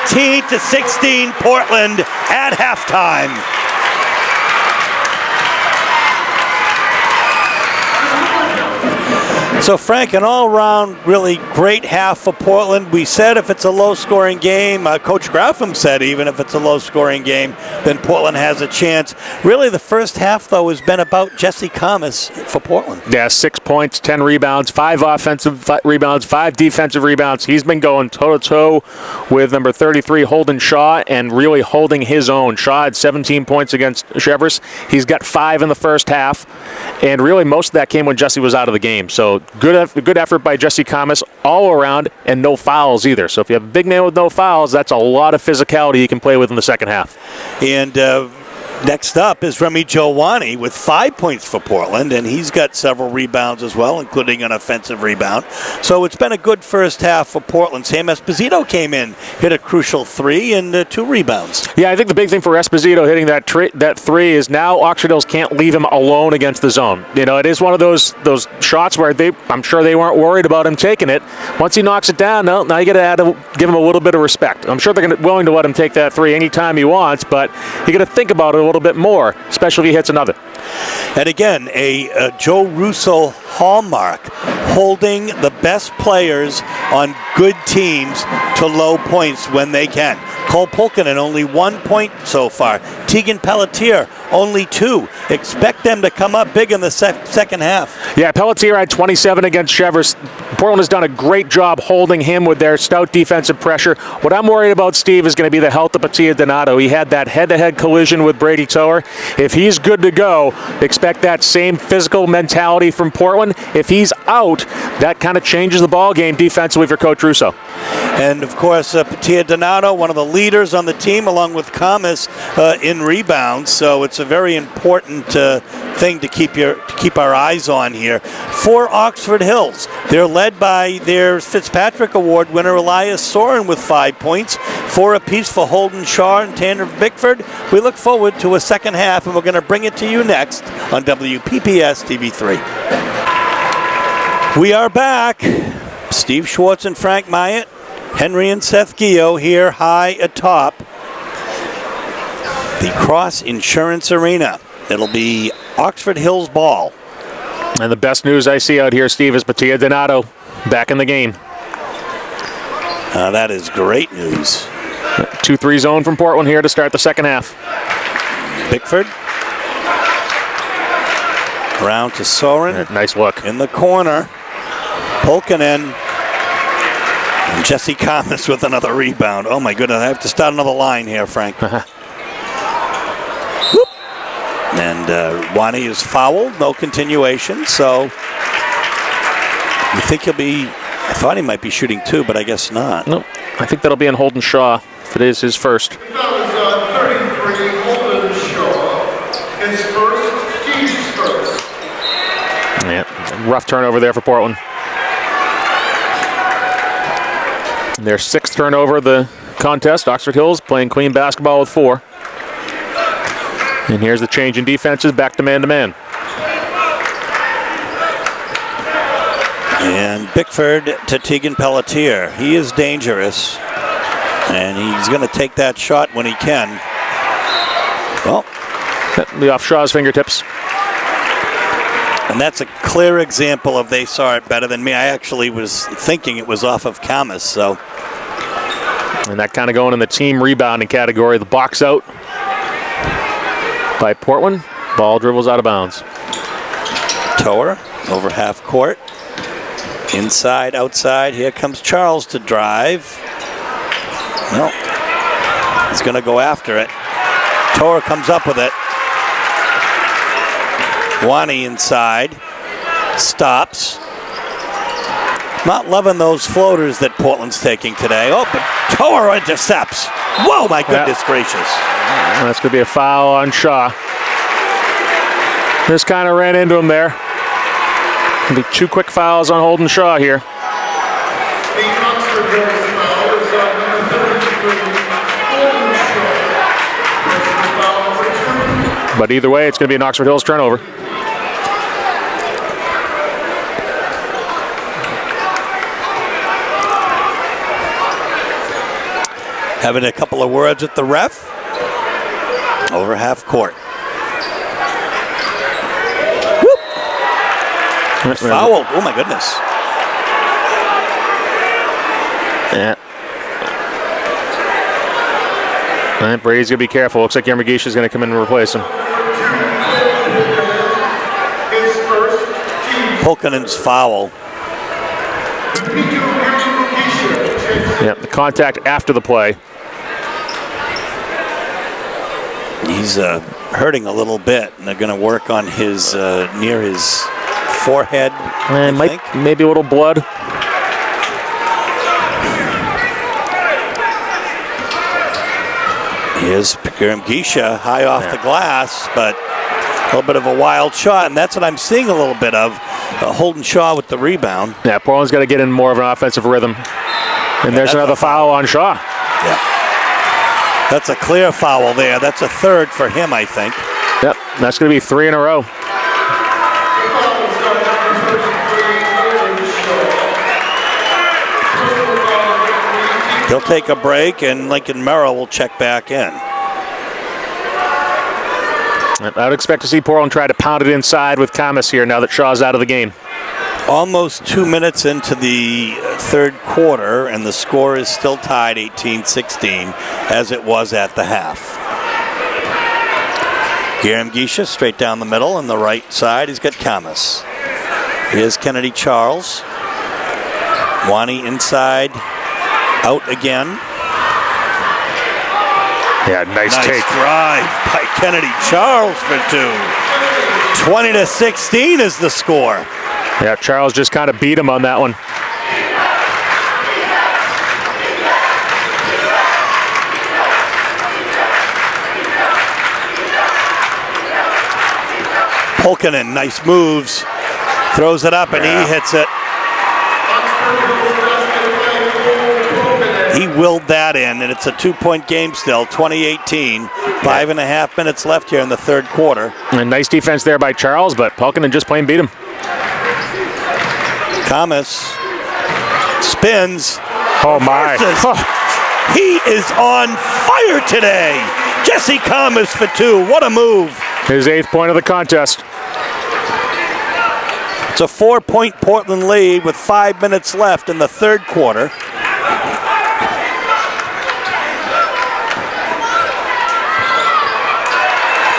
18-16 Portland at halftime. So, Frank, an all-around really great half for Portland. We said if it's a low-scoring game, Coach Graffam said even if it's a low-scoring game, then Portland has a chance. Really, the first half, though, has been about Jesse Thomas for Portland.
Yeah, 6 points, 10 rebounds, 5 offensive rebounds, 5 defensive rebounds. He's been going toe-to-toe with number 33, Holden Shaw, and really holding his own. Shaw had 17 points against Chevers. He's got 5 in the first half, and really most of that came when Jesse was out of the game. So good effort by Jesse Thomas all around, and no fouls either. So if you have a big man with no fouls, that's a lot of physicality you can play with in the second half.
And next up is Remy Jowani with 5 points for Portland, and he's got several rebounds as well, including an offensive rebound. So it's been a good first half for Portland. Sam Esposito came in, hit a crucial 3 and 2 rebounds.
Yeah, I think the big thing for Esposito hitting that 3 is now Oxford Hills can't leave him alone against the zone. You know, it is one of those shots where I'm sure they weren't worried about him taking it. Once he knocks it down, now you got to give him a little bit of respect. I'm sure they're willing to let him take that 3 anytime he wants, but you got to think about it a little bit more, especially if he hits another.
And again, a Joe Russo hallmark, holding the best players on good teams to low points when they can. Cole Pulkkinen, only 1 point so far. Tegan Pelletier, only 2. Expect them to come up big in the second half.
Yeah, Pelletier had 27 against Chevers. Portland has done a great job holding him with their stout defensive pressure. What I'm worried about, Steve, is going to be the health of Patia Donato. He had that head-to-head collision with Brady Tower. If he's good to go, expect that same physical mentality from Portland. If he's out, that kind of changes the ball game defensively for Coach Russo.
And, of course, Patia Donato, one of the leaders on the team, along with Kamas in rebounds. So it's a very important thing to keep our eyes on here. For Oxford Hills, they're led by their Fitzpatrick Award winner Elias Soren with 5 points, 4 apiece for Holden Shaw and Tanner Bickford. We look forward to a second half, and we're going to bring it to you next on WPPS TV3. We are back. Steve Schwartz and Frank Myatt, Henry and Seth Gio here high atop the Cross Insurance Arena. It'll be Oxford Hills ball.
And the best news I see out here, Steve, is Patia Donato back in the game.
That is great news.
2-3 zone from Portland here to start the second half.
Bickford. Around to Soren.
Nice look.
In the corner. Pulkkinen. And Jesse Thomas with another rebound. Oh my goodness, I have to start another line here, Frank. And Wani is fouled, no continuation, so you think he'll be, I thought he might be shooting 2, but I guess not.
No, I think that'll be on Holden Shaw if it is his first.
That was 33, Holden Shaw. His first, Steve's first.
Yeah, rough turnover there for Portland. Their 6th turnover of the contest. Oxford Hills playing clean basketball with 4. And here's the change in defenses, back to man-to-man.
And Bickford to Tegan Pelletier. He is dangerous, and he's going to take that shot when he can. Well,
Be off Shaw's fingertips.
and that's a clear example of they saw it better than me. I actually was thinking it was off of Camus, so.
And that kind of going in the team rebounding category. The box out by Portland. Ball dribbles out of bounds.
Tower over half court. Inside, outside. Here comes Charles to drive. No. He's going to go after it. Tower comes up with it. Wani inside. Stops. Not loving those floaters that Portland's taking today. Oh, but Tower intercepts. Whoa, my goodness gracious.
That's going to be a foul on Shaw. Just kind of ran into him there. Be 2 quick fouls on Holden Shaw here.
The Oxford Hills foul is on number 33, Holden Shaw. Personal foul number 2.
But either way, it's going to be an Oxford Hills turnover.
Having a couple of words with the ref. Over half court. Fouled. Oh my goodness.
Yeah. All right, Brady's going to be careful. Looks like Yamagishi is going to come in and replace him.
His first,
Pulkkinen's foul.
Yeah, the contact after the play.
He's hurting a little bit, and they're going to work on his near his forehead.
And maybe a little blood.
Here's Gisha high off the glass, but a little bit of a wild shot, and that's what I'm seeing a little bit of. Holden Shaw with the rebound.
Yeah, Portland's got to get in more of an offensive rhythm. And there's another foul on Shaw.
Yeah. That's a clear foul there. That's a 3rd for him, I think.
Yep, that's going to be 3 in a row.
He'll take a break, and Lincoln Merrill will check back in.
I would expect to see Portland try to pound it inside with Camus here now that Shaw's out of the game.
Almost 2 minutes into the 3rd quarter, and the score is still tied 18-16, as it was at the half. Gisha straight down the middle, on the right side, he's got Camus. Here's Kennedy Charles. Wani inside, out again.
Yeah, nice take.
Drive by Kennedy Charles for 2. 20-16 is the score.
Yeah, Charles just kind of beat him on that one.
Pulkkinen, nice moves. Throws it up and he hits it. He willed that in, and it's a 2-point game still, 20-18. 5.5 minutes left here in the 3rd quarter.
And nice defense there by Charles, but Pulkkinen just plain beat him.
Camus spins.
Oh my.
He is on fire today. Jesse Camus for 2. What a move.
His 8th point of the contest.
It's a 4-point Portland lead with 5 minutes left in the 3rd quarter.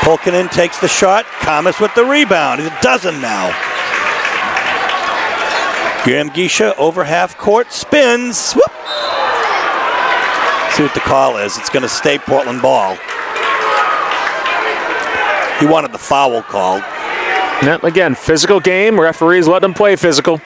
Pulkkinen takes the shot. Camus with the rebound. He's a dozen now. Graham Geisha over half court, spins. Whoop. See what the call is. It's going to stay Portland ball. He wanted the foul called.
Yep, again, physical game. Referees let them play physical.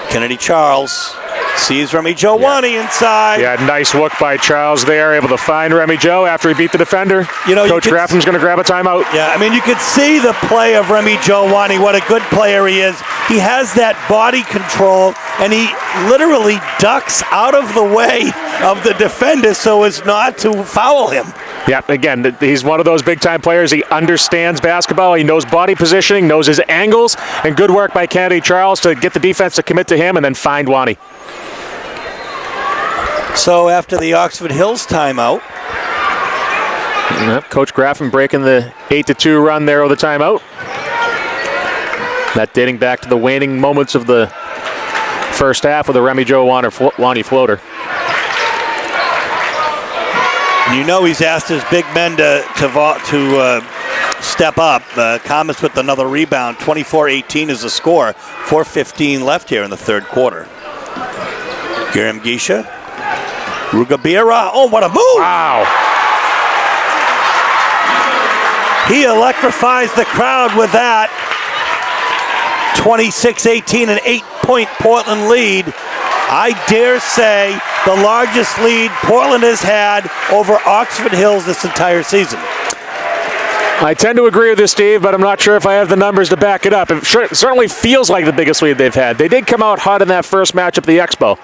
Kennedy Charles sees Remy Jowani inside.
Yeah, nice look by Charles there, able to find Remy Joe after he beat the defender.
You know,
Coach Graffen's going to grab a timeout.
Yeah, I mean, you could see the play of Remy Jowani, what a good player he is. He has that body control, and he literally ducks out of the way of the defender so as not to foul him.
Yeah, again, he's one of those big-time players. He understands basketball. He knows body positioning, knows his angles, and good work by Kennedy Charles to get the defense to commit to him and then find Wani.
So after the Oxford Hills timeout.
Yep, Coach Graffen breaking the 8-2 run there with the timeout. That dating back to the waning moments of the first half with a Remy Jowani floater.
And you know he's asked his big men to step up. Thomas with another rebound. 24-18 is the score. 4:15 left here in the third quarter. Graham Geisha. Rugabira. Oh, what a move!
Wow.
He electrifies the crowd with that. 26-18, an 8-point Portland lead. I dare say the largest lead Portland has had over Oxford Hills this entire season.
I tend to agree with this, Steve, but I'm not sure if I have the numbers to back it up. It certainly feels like the biggest lead they've had. They did come out hot in that first matchup at the Expo.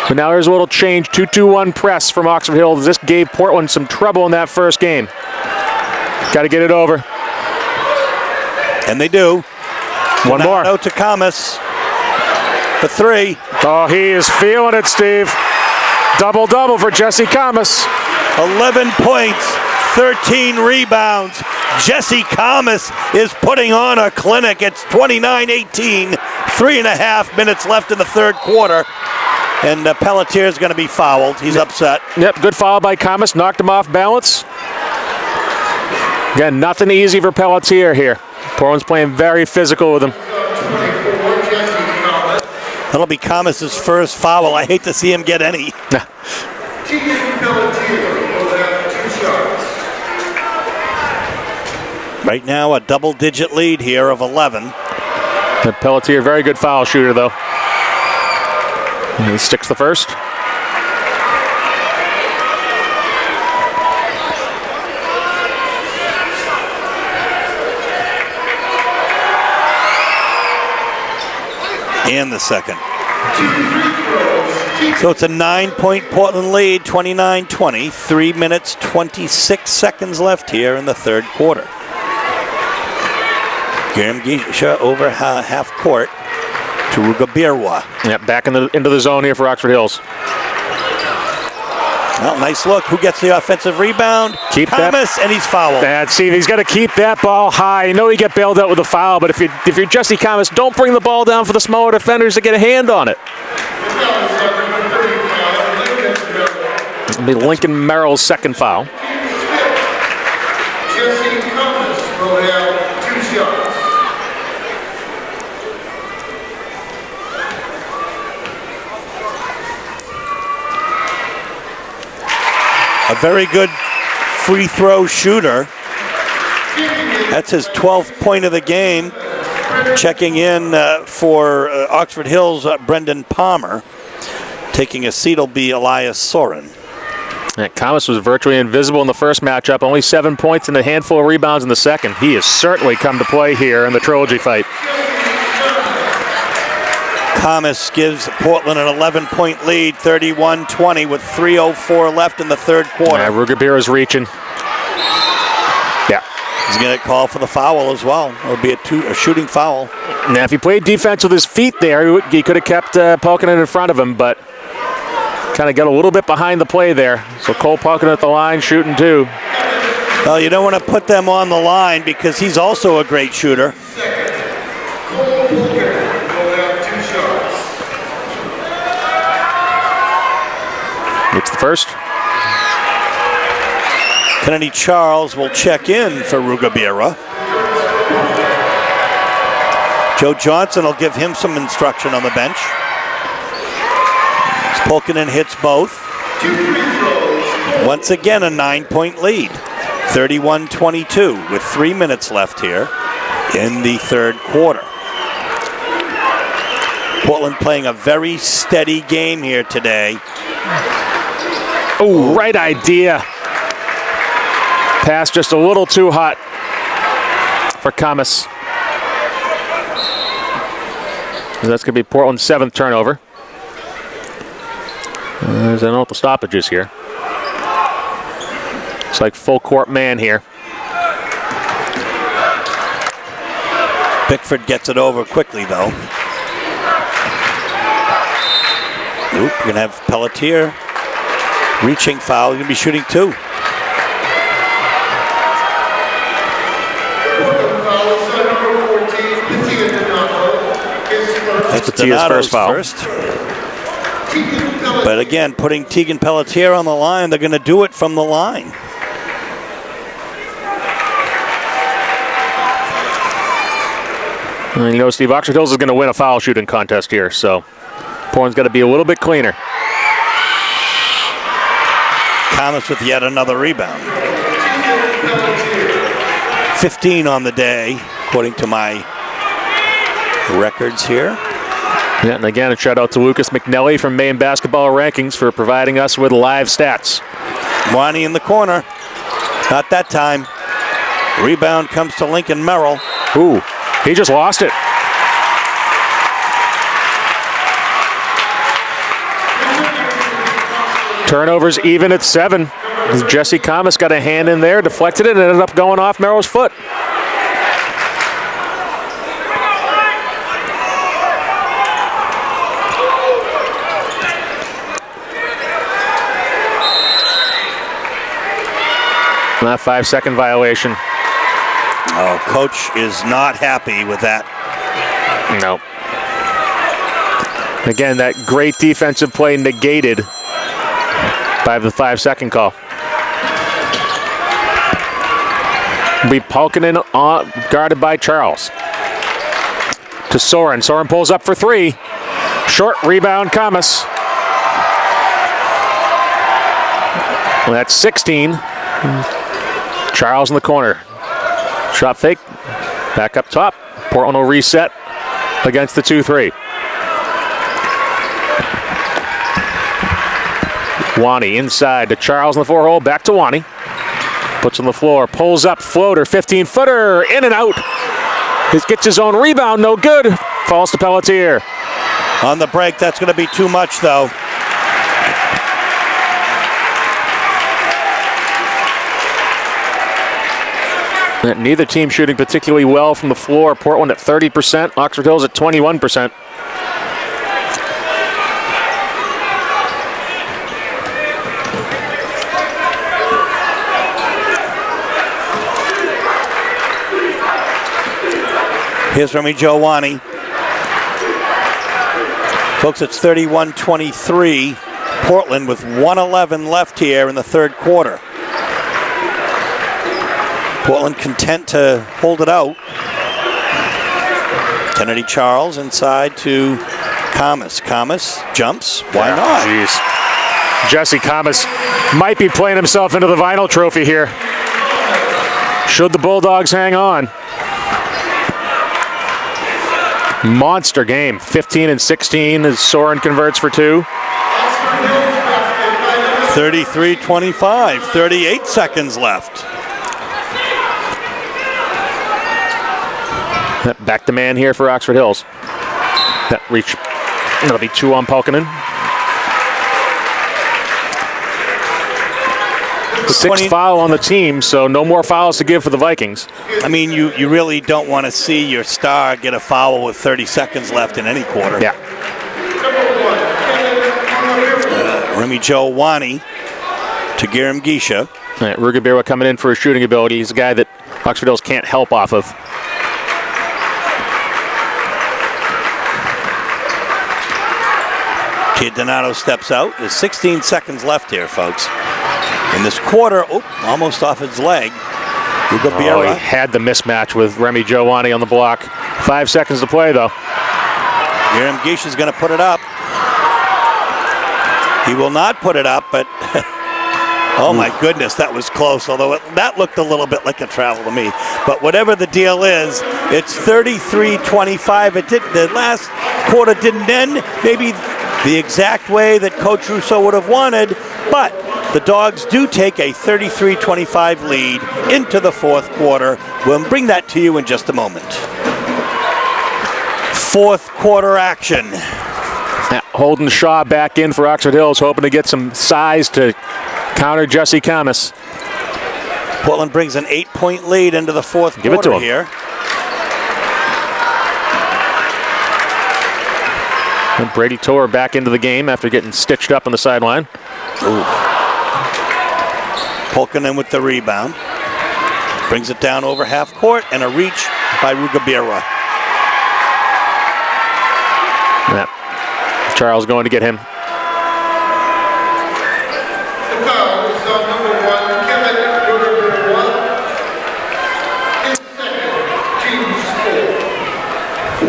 But now there's a little change. 2-2-1 press from Oxford Hills. This gave Portland some trouble in that first game. Got to get it over.
And they do.
One more.
No to Kamas for three.
Oh, he is feeling it, Steve. Double-double for Jesse Kamas.
11 points, 13 rebounds. Jesse Kamas is putting on a clinic. It's 29-18, 3.5 minutes left in the third quarter. And Pelletier is going to be fouled. He's upset.
Yep, good foul by Kamas. Knocked him off balance. Again, nothing easy for Pelletier here. Portland's playing very physical with him.
That'll be Kamas' first foul. I hate to see him get any. Right now, a double-digit lead here of 11.
Pelletier, very good foul shooter, though. He sticks the first.
And the second. So it's a 9-point Portland lead, 29-20. 3 minutes, 26 seconds left here in the third quarter. Graham Geisha over half court to Rugabirwa.
Yep, back into the zone here for Oxford Hills.
Well, nice look. Who gets the offensive rebound?
Keep
Thomas, and he's fouled.
Steve, he's got to keep that ball high. I know he get bailed out with a foul, but if you're Jesse Thomas, don't bring the ball down for the smaller defenders to get a hand on it. It'll be Lincoln Merrill's second foul.
Jesse Thomas will have 2 shots.
A very good free throw shooter. That's his 12th point of the game. Checking in for Oxford Hills, Brendan Palmer. Taking a seat will be Elias Soren.
Thomas was virtually invisible in the first matchup. Only 7 points and a handful of rebounds in the second. He has certainly come to play here in the trilogy fight.
Thomas gives Portland an 11-point lead, 31-20, with 3:04 left in the third quarter.
Rugabir is reaching. Yeah.
He's going to call for the foul as well. It'll be a shooting foul.
Now, if he played defense with his feet there, he could have kept Pulkinen in front of him, but kind of got a little bit behind the play there. So Cole Pulkinen at the line, shooting too.
Well, you don't want to put them on the line because he's also a great shooter.
It's the first.
Kennedy Charles will check in for Rugabira. Joe Johnson will give him some instruction on the bench. Pulkkinen hits both. Once again, a 9-point lead. 31-22 with 3 minutes left here in the third quarter. Portland playing a very steady game here today.
Oh, right idea. Pass just a little too hot for Kamas. That's going to be Portland's 7th turnover. I don't know what the stoppage is here. It's like full court man here.
Bickford gets it over quickly, though. Oop, we're going to have Pelletier. Reaching foul, going to be shooting 2. That's
Donato's
first foul. But again, putting Tegan Pelletier on the line, they're going to do it from the line.
And you know, Steve, Oxford Hills is going to win a foul shooting contest here, so Portland's got to be a little bit cleaner.
Thomas with yet another rebound. 15 on the day, according to my records here.
Yeah, and again, a shout out to Lucas McNelly from Maine Basketball Rankings for providing us with live stats.
Wani in the corner. Not that time. Rebound comes to Lincoln Merrill.
Ooh, he just lost it. Turnovers even at 7. Jesse Kamas got a hand in there, deflected it, and ended up going off Merrill's foot. That 5-second violation.
Oh, coach is not happy with that.
No. Again, that great defensive play negated by the 5-second call. Be Pulkkinen guarded by Charles. To Soren. Soren pulls up for 3. Short rebound, Kamas. Well, that's 16. Charles in the corner. Shot fake. Back up top. Portland will reset against the 2-3. Wani inside to Charles in the 4-hole. Back to Wani. Puts on the floor. Pulls up. Floater. 15-footer. In and out. He gets his own rebound. No good. Falls to Pelletier.
On the break, that's going to be too much, though.
Neither team shooting particularly well from the floor. Portland at 30%, Oxford Hills at 21%.
Here's Remy Jowani. Folks, it's 31-23. Portland with 1:11 left here in the third quarter. Portland content to hold it out. Kennedy Charles inside to Kamas. Kamas jumps. Why not?
Jeez. Jesse Kamas might be playing himself into the vinyl trophy here. Should the Bulldogs hang on? Monster game. 15-16 as Soren converts for 2.
33-25. 38 seconds left.
Back to man here for Oxford Hills. That reach. That'll be 2 on Pulkkinen. 6th foul on the team, so no more fouls to give for the Vikings.
I mean, you really don't want to see your star get a foul with 30 seconds left in any quarter.
Yeah.
Remy Jowani to Guillaume Guisha.
Right, Rugabira coming in for his shooting ability. He's a guy that Oxford Hills can't help off of.
Kid Donato steps out. There's 16 seconds left here, folks. In this quarter, almost off his leg.
He had the mismatch with Remy Giovanni on the block. 5 seconds to play, though.
Miriam Gish is going to put it up. He will not put it up, but oh my goodness, that was close. Although that looked a little bit like a travel to me. But whatever the deal is, it's 33-25. The last quarter didn't end maybe the exact way that Coach Russo would have wanted, but the Dogs do take a 33-25 lead into the fourth quarter. We'll bring that to you in just a moment. Fourth quarter action.
Holden Shaw back in for Oxford Hills, hoping to get some size to counter Jesse Kamas.
Portland brings an 8-point lead into the fourth
Give
quarter
it to him.
here.
And Brady Toer back into the game after getting stitched up on the sideline.
Polkinen with the rebound. Brings it down over half court and a reach by Rugabira.
Yeah. Charles going to get him.
The foul is on number 1, Kevin Rugabira. His second, team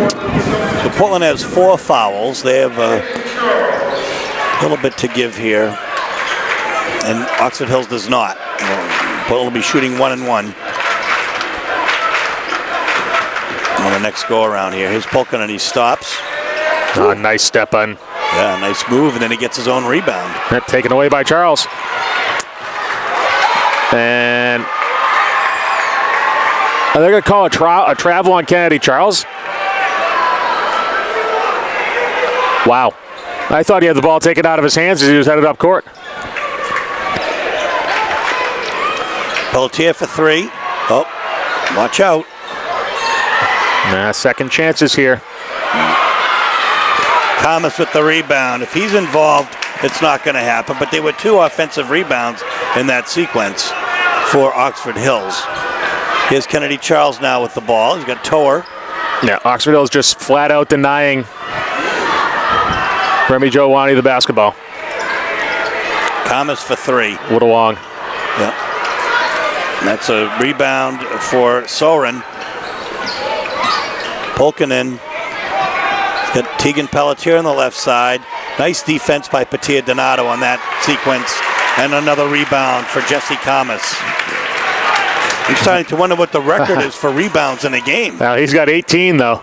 score.
So Portland has 4 fouls. They have a little bit to give here. And Oxford Hills does not. Portland will be shooting 1-1 on the next go around here. Here's Polkinen, he stops.
Oh, nice step on.
Yeah, nice move, and then he gets his own rebound.
Taken away by Charles. And they're going to call a travel on Kennedy Charles. Wow. I thought he had the ball taken out of his hands as he was headed up court.
Pelletier for 3. Oh, watch out.
Second chances here.
Thomas with the rebound. If he's involved, it's not going to happen. But there were 2 offensive rebounds in that sequence for Oxford Hills. Here's Kennedy Charles now with the ball. He's got Toer.
Yeah, Oxford Hills just flat out denying Remy Giovanni the basketball.
Thomas for 3.
What a long.
Yeah. And that's a rebound for Soren. Polkinen. Got Tegan Pelletier on the left side. Nice defense by Patia Donato on that sequence. And another rebound for Jesse Kamas. I'm starting to wonder what the record is for rebounds in a game.
Now he's got 18 though.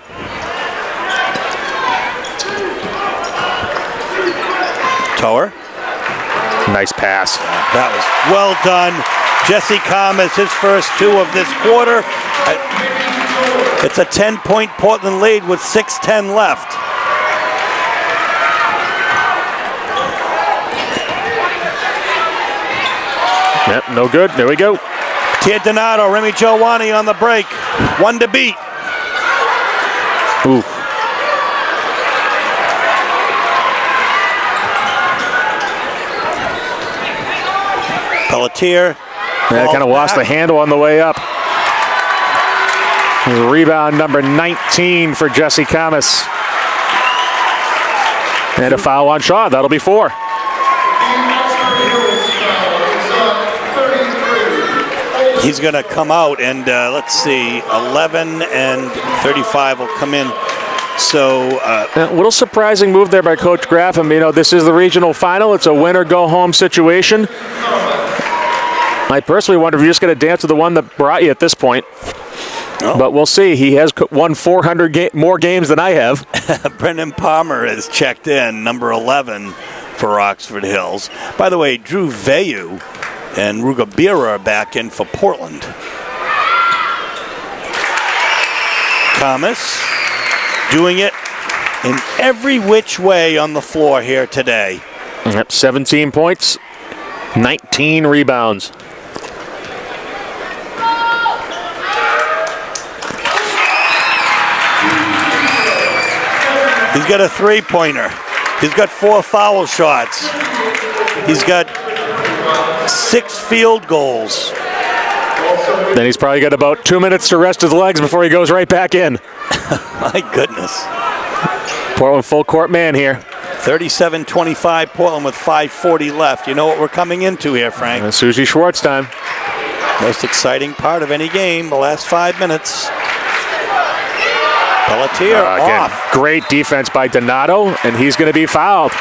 Toer.
Nice pass.
That was well done. Jesse Kamas, his first 2 of this quarter. It's a 10-point Portland lead with 6:10 left.
Yep, no good. There we go.
Tia Donato, Remy Giovanni on the break. 1 to beat.
Ooh.
Pelletier.
Yeah, kind of lost the handle on the way up. Rebound number 19 for Jesse Kamas. And a foul on Shaw. That'll be 4.
He's going to come out and let's see, 11 and 35 will come in. So
a little surprising move there by Coach Graffam. You know, this is the regional final. It's a win or go home situation. I personally wonder if you're just going to dance with the one that brought you at this point. Oh. But we'll see. He has won 400 more games than I have.
Brendan Palmer is checked in, number 11 for Oxford Hills. By the way, Drew Veyu and Rugabira are back in for Portland. Kamas doing it in every which way on the floor here today.
Yep, 17 points, 19 rebounds.
He's got a 3-pointer. He's got 4 foul shots. He's got 6 field goals.
Then he's probably got about 2 minutes to rest his legs before he goes right back in.
My goodness.
Portland full court man here.
37-25 Portland with 5:40 left. You know what we're coming into here, Frank?
And Susie Schwartz time.
Most exciting part of any game, the last 5 minutes. Pelletier
Again,
off.
great defense by Donato, and he's going to be fouled.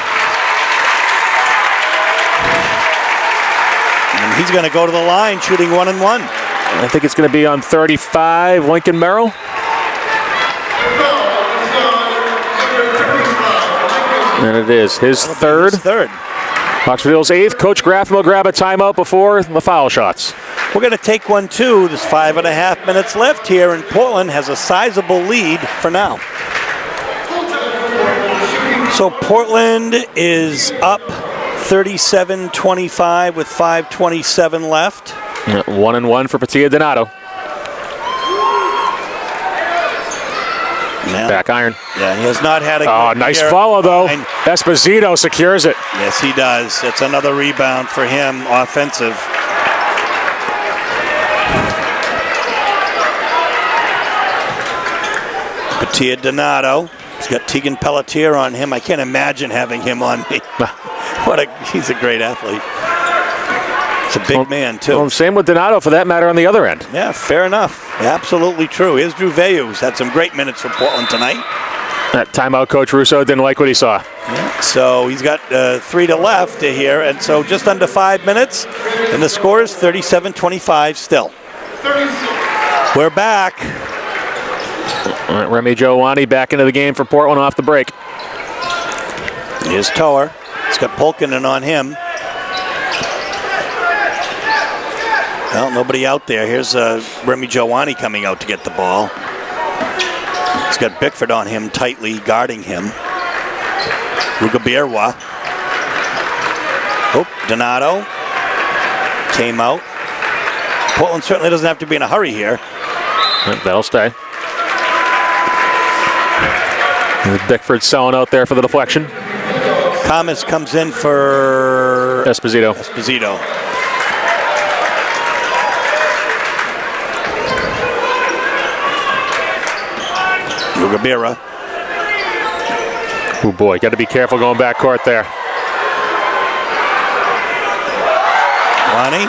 And he's going to go to the line shooting 1 and 1.
I think it's going to be on 35, Lincoln Merrill. And it is his third. Oxford Hills 8th. Coach Graffin will grab a timeout before the foul shots.
We're going to take one, too. There's 5.5 minutes left here, and Portland has a sizable lead for now. So Portland is up 37-25 with 5:27 left.
1 and 1 for Patia Donato.
Now,
Back iron.
yeah, he has not had a good
Nice
year.
follow, though.
And-
Esposito secures it.
Yes, he does. It's another rebound for him, offensive. Patia Donato. He's got Tegan Pelletier on him. I can't imagine having him on me. He's a great athlete. He's a big man, too.
Well, same with Donato, for that matter, on the other end.
Yeah, fair enough. Absolutely true. Here's Drew Veyu, who's had some great minutes for Portland tonight.
That timeout, Coach Russo didn't like what he saw.
Yeah, so he's got 3 to left here, and so just under 5 minutes, and the score is 37-25 still. We're back.
All right, Remy Giovanni back into the game for Portland off the break.
Here's Toer. He's got Polkinen on him. Well, nobody out there. Here's Remy Giovanni coming out to get the ball. He's got Bickford on him tightly, guarding him. Rugabirwa. Oh, Donato came out. Portland certainly doesn't have to be in a hurry here.
That'll stay. Bickford selling out there for the deflection.
Thomas comes in for
Esposito.
Rugabira.
Oh boy, got to be careful going back court there.
Lonnie.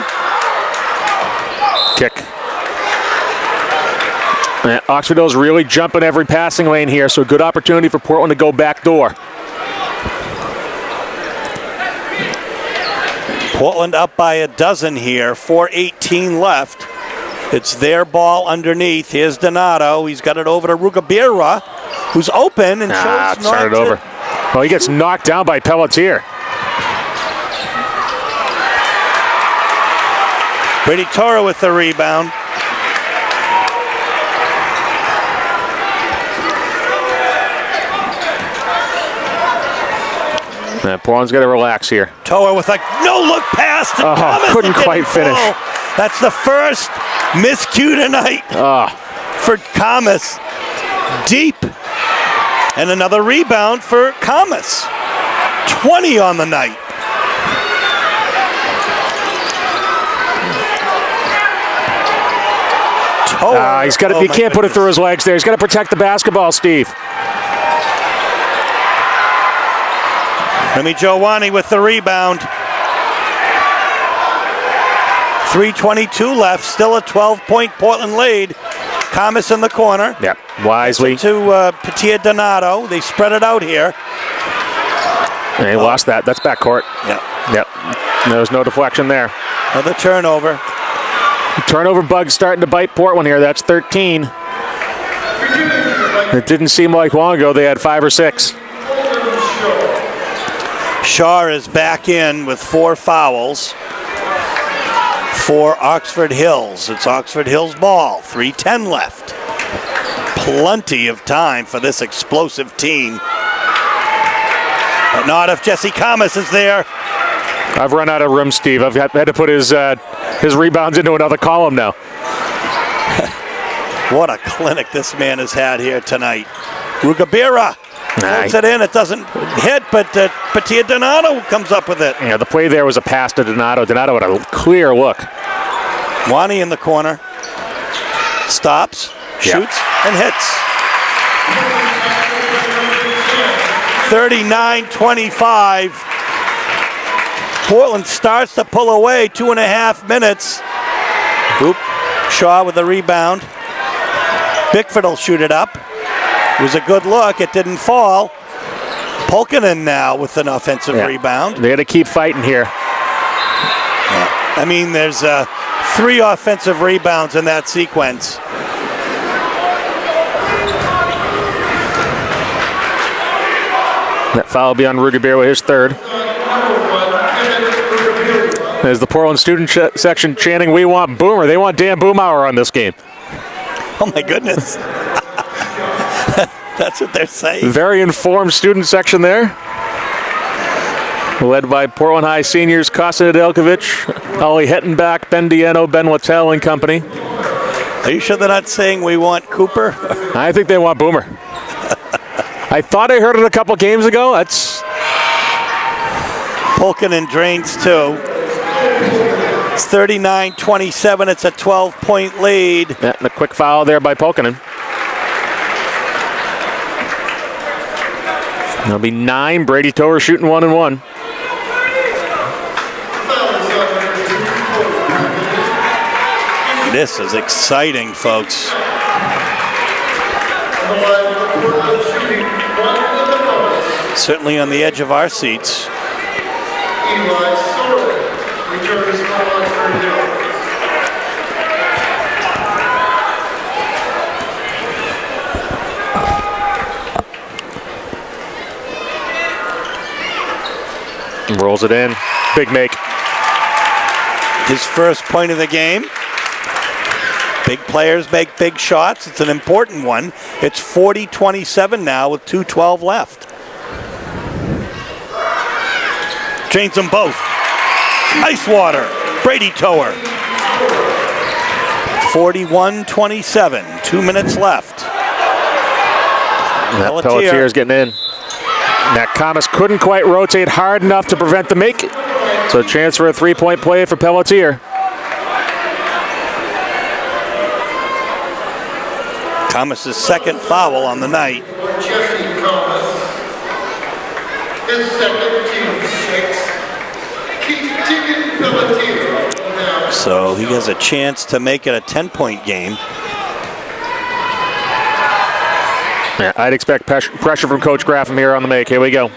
Kick. And Oxford Hills really jumping every passing lane here, so a good opportunity for Portland to go back door.
Portland up by a dozen here, 4:18 left. It's their ball underneath. Here's Donato. He's got it over to Rugabira, who's open and chose not
turn it
to.
over. Well, he gets knocked down by Pelletier.
Brady Toro with the rebound.
Portland's got to relax here.
Toa with a no-look pass to Thomas.
Couldn't
It
quite
didn't
finish.
fall. That's the first miscue tonight for Thomas. Deep. And another rebound for Thomas. 20 on the night.
He's got to. You can't put it through his legs there. He's got to protect the basketball, Steve.
Remy Giovanni with the rebound. 3:22 left. Still a 12-point Portland lead. Thomas in the corner.
Yep, wisely.
To Patia Donato. They spread it out here.
And he lost that. That's backcourt.
Yeah.
Yep. There was no deflection there.
Another turnover.
Turnover bug starting to bite Portland here. That's 13. It didn't seem like long ago they had 5 or 6.
Shaw is back in with 4 fouls for Oxford Hills. It's Oxford Hills ball. 3:10 left. Plenty of time for this explosive team. But not if Jesse Thomas is there.
I've run out of room, Steve. I've had to put his rebounds into another column now.
What a clinic this man has had here tonight. Rugabira floats it in. It doesn't hit, but Patia Donato comes up with it.
Yeah, the play there was a pass to Donato. Donato had a clear look.
Wani in the corner. Stops, shoots, and hits. 39-25. Portland starts to pull away, 2.5 minutes. Oop. Shaw with the rebound. Bickford will shoot it up. It was a good look. It didn't fall. Pulkkinen now with an offensive rebound.
They got to keep fighting here.
I mean, there's 3 offensive rebounds in that sequence.
That foul will be on Ruger with his third. As the Portland student section chanting, "We want Boomer." They want Dan Boomhauer on this game.
Oh my goodness. That's what they're saying.
Very informed student section there. Led by Portland High seniors Kosta Nedeljkovic, Ollie Hettenbach, Ben Dieno, Ben Littell and company.
Are you sure they're not saying we want Cooper?
I think they want Boomer. I thought I heard it a couple games ago. That's
Pulkkinen drains too. It's 39-27. It's a 12-point lead.
and a quick foul there by Pulkkinen. That'll be 9. Brady Tower shooting 1-1.
This is exciting, folks. Certainly on the edge of our seats.
Rolls it in. Big make.
His first point of the game. Big players make big shots. It's an important one. It's 40-27 now with 2:12 left. Drains them both. Ice water. Brady Tower. 41-27. 2 minutes left.
Pelletier's getting in. That Thomas couldn't quite rotate hard enough to prevent the make. So chance for a 3-point play for Pelletier.
Thomas's second foul on the night.
Jesse Thomas. His second team 6. Keegan Pelletier.
So he has a chance to make it a 10-point game.
Yeah, I'd expect pressure from Coach Graffam here on the make. Here we go.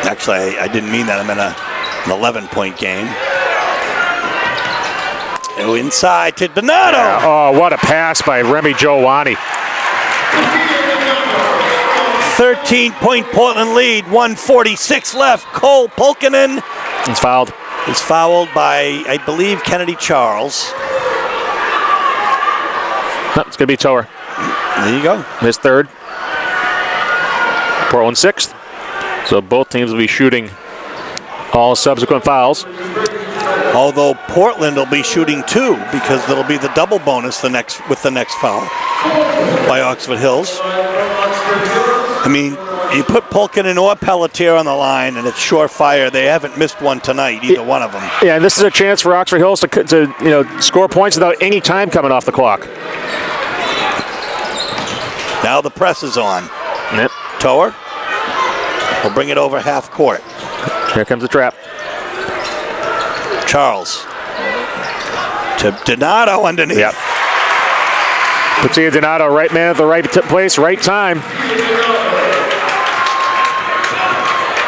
Actually, I didn't mean that. I meant an 11-point game. Oh, inside to Donato.
Yeah. Oh, what a pass by Remy Giovanni.
13-point Portland lead. 1:46 left. Cole Pulkkinen
He's fouled.
is fouled by, I believe, Kennedy Charles.
Oh, it's going to be Tower.
There you go.
His third. Portland 6th. So both teams will be shooting all subsequent fouls.
Although Portland will be shooting 2 because there'll be the double bonus with the next foul by Oxford Hills. I mean, you put Pulkkinen or Pelletier on the line and it's surefire. They haven't missed one tonight, either one of them.
Yeah, and this is a chance for Oxford Hills to score points without any time coming off the clock.
Now the press is on.
Yep.
Tower will bring it over half court.
Here comes the trap.
Charles to Donato underneath.
Yep. Patia Donato, right man at the right place, right time.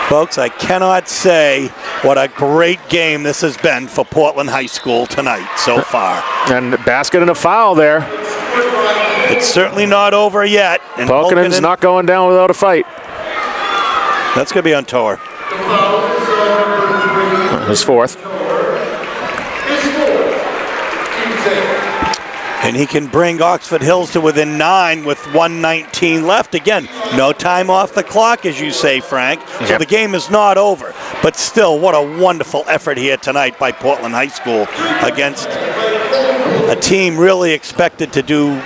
Folks, I cannot say what a great game this has been for Portland High School tonight so far.
And basket and a foul there.
It's certainly not over yet. And
Pulkkinen's not going down without a fight.
That's going to be on Tower.
His fourth.
And he can bring Oxford Hills to within 9 with 1:19 left. Again, no time off the clock, as you say, Frank. So the game is not over. But still, what a wonderful effort here tonight by Portland High School against a team really expected to do,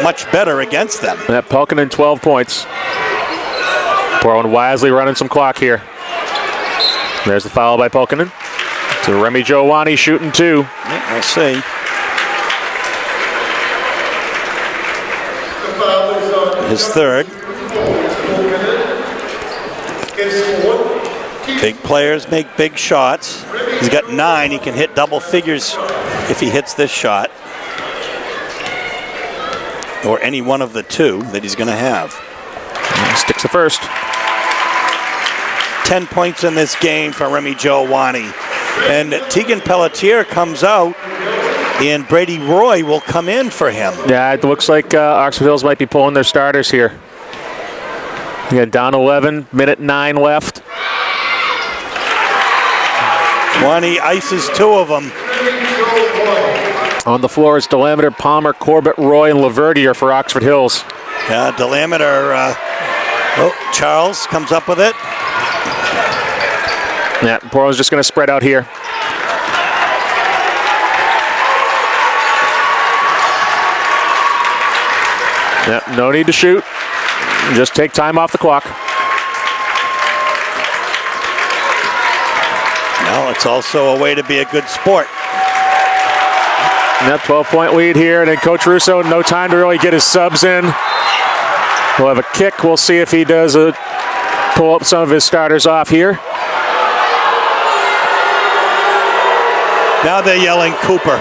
much better against them.
That Pulkkinen 12 points. Portland wisely running some clock here. There's the foul by Pulkkinen. So Remy Giovanni shooting 2.
Yeah, we'll see.
The foul is
his third. Big players make big shots. He's got 9. He can hit double figures if he hits this shot, or any one of the 2 that he's going to have.
Sticks the first.
10 points in this game for Remy Giovanni. And Tegan Pelletier comes out, and Brady Roy will come in for him.
Yeah, it looks like Oxford Hills might be pulling their starters here. Yeah, down 11, minute 9 left.
Giovanni ices 2 of them.
On the floor is Delameter, Palmer, Corbett, Roy, and Laverdier for Oxford Hills.
Yeah, Delameter. Charles comes up with it.
Yeah, Portland's just going to spread out here. Yeah, no need to shoot. Just take time off the clock.
Well, it's also a way to be a good sport.
That 12-point lead here, and then Coach Russo, no time to really get his subs in. We'll have a kick. We'll see if he does pull up some of his starters off here.
Now they're yelling Cooper.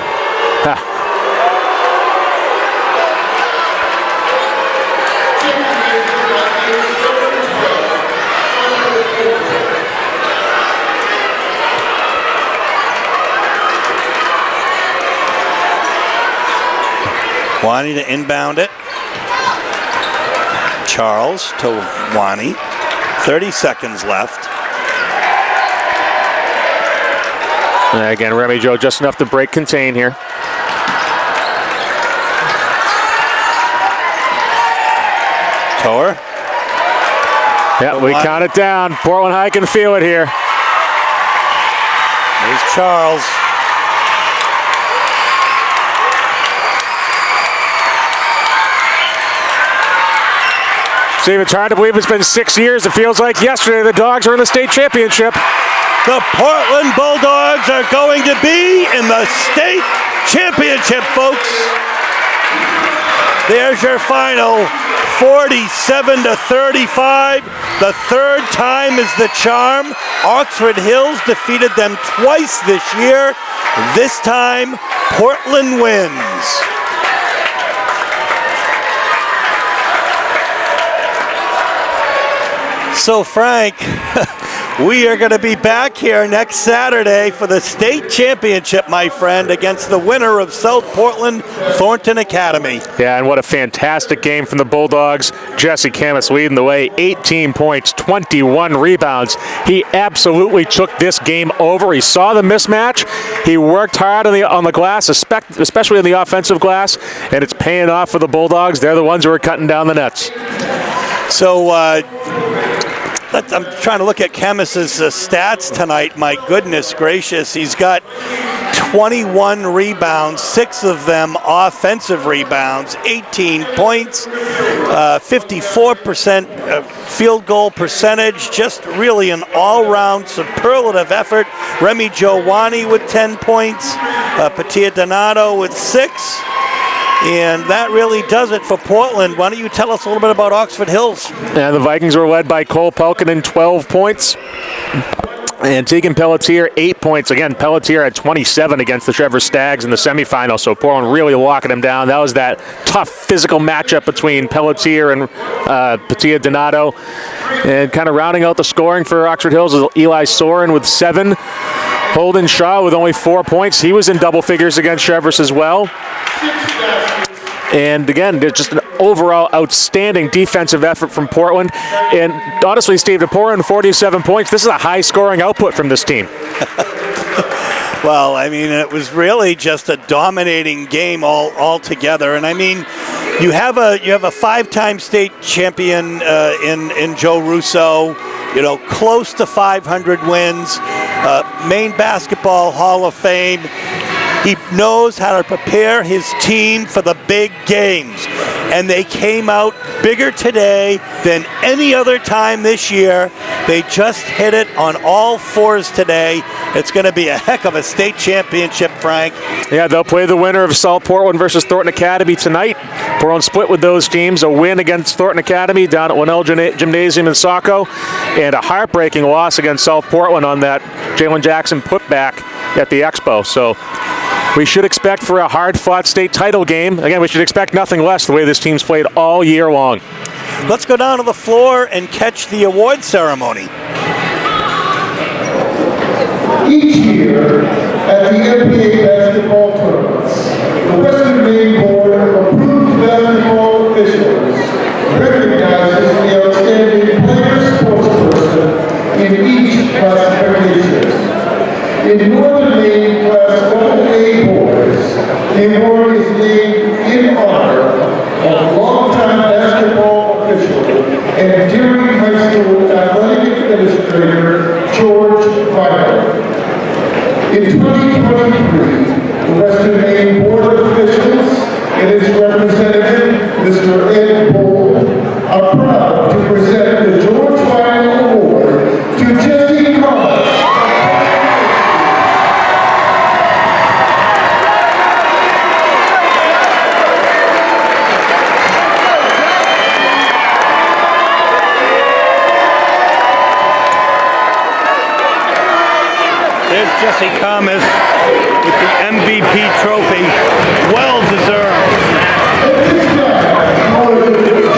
Wani to inbound it. Charles to Wani. 30 seconds left.
And again, Remy Joe just enough to break contain here.
Toer.
Yeah, we count it down. Portland High can feel it here.
There's Charles.
Steve, it's hard to believe it's been 6 years. It feels like yesterday the Dogs were in the state championship.
The Portland Bulldogs are going to be in the state championship, folks. There's your final, 47-35. The third time is the charm. Oxford Hills defeated them twice this year. This time, Portland wins. So, Frank, we are going to be back here next Saturday for the state championship, my friend, against the winner of South Portland Thornton Academy.
Yeah, and what a fantastic game from the Bulldogs. Jesse Camus leading the way, 18 points, 21 rebounds. He absolutely took this game over. He saw the mismatch. He worked hard on the glass, especially on the offensive glass, and it's paying off for the Bulldogs. They're the ones who are cutting down the nets.
So, I'm trying to look at Camus's stats tonight. My goodness gracious, he's got 21 rebounds, 6 of them offensive rebounds, 18 points, 54% field goal percentage, just really an all-round superlative effort. Remy Giovanni with 10 points, Patia Donato with 6. And that really does it for Portland. Why don't you tell us a little bit about Oxford Hills?
And the Vikings were led by Cole Pelkinen, 12 points. And Tegan Pelletier, 8 points. Again, Pelletier had 27 against the Trevor Stags in the semifinal, so Portland really locking them down. That was that tough physical matchup between Pelletier and Patia Donato. And kind of rounding out the scoring for Oxford Hills is Eli Soren with 7. Holden Shaw with only 4 points. He was in double figures against Trevers as well. And again, just an overall outstanding defensive effort from Portland. And honestly, Steve, to pour in 47 points, this is a high-scoring output from this team.
Well, I mean, it was really just a dominating game all together. And I mean, you have a 5-time state champion in Joe Russo. You know, close to 500 wins. Maine Basketball Hall of Fame. He knows how to prepare his team for the big games. And they came out bigger today than any other time this year. They just hit it on all fours today. It's going to be a heck of a state championship, Frank.
Yeah, they'll play the winner of South Portland versus Thornton Academy tonight. Portland split with those teams. A win against Thornton Academy down at Winnell Gymnasium in Saco, and a heartbreaking loss against South Portland on that Jalen Jackson putback at the Expo. So we should expect for a hard-fought state title game. Again, we should expect nothing less the way this team's played all year long.
Let's go down to the floor and catch the award ceremony.
Each year at the NBA basketball tournaments, the Western Maine Board of Approved Basketball Officials recognizes the outstanding player sportsperson in each classification. In Northern Maine Class 1A boards, the award is named in honor of longtime basketball official and Deering High School athletic administrator George Feiler. In 2023, the Western Maine Board of Officials and its representative, Mr. Ed Bold, are proud to present the George Feiler Award to Jesse Collins.
There's Jesse Thomas with the MVP trophy. Well deserved.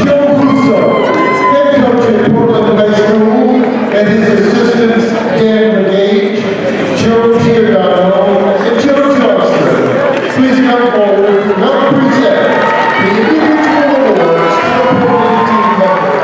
Joe Russo, head coach at Portland High School, and his assistants Dan McGage, Joe Giordano, and Joe Johnson. Please come forward to help present the individual awards to the Portland team members.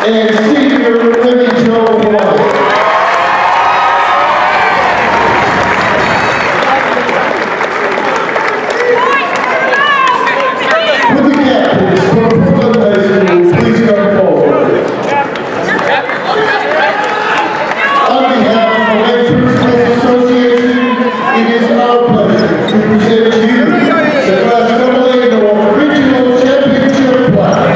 and senior Remy Jo White. Will the captains from Brooklyn High School please come forward? On behalf of the Lake Principals Association, it is our pleasure to present to you the Class AA North Regional Championship plaque.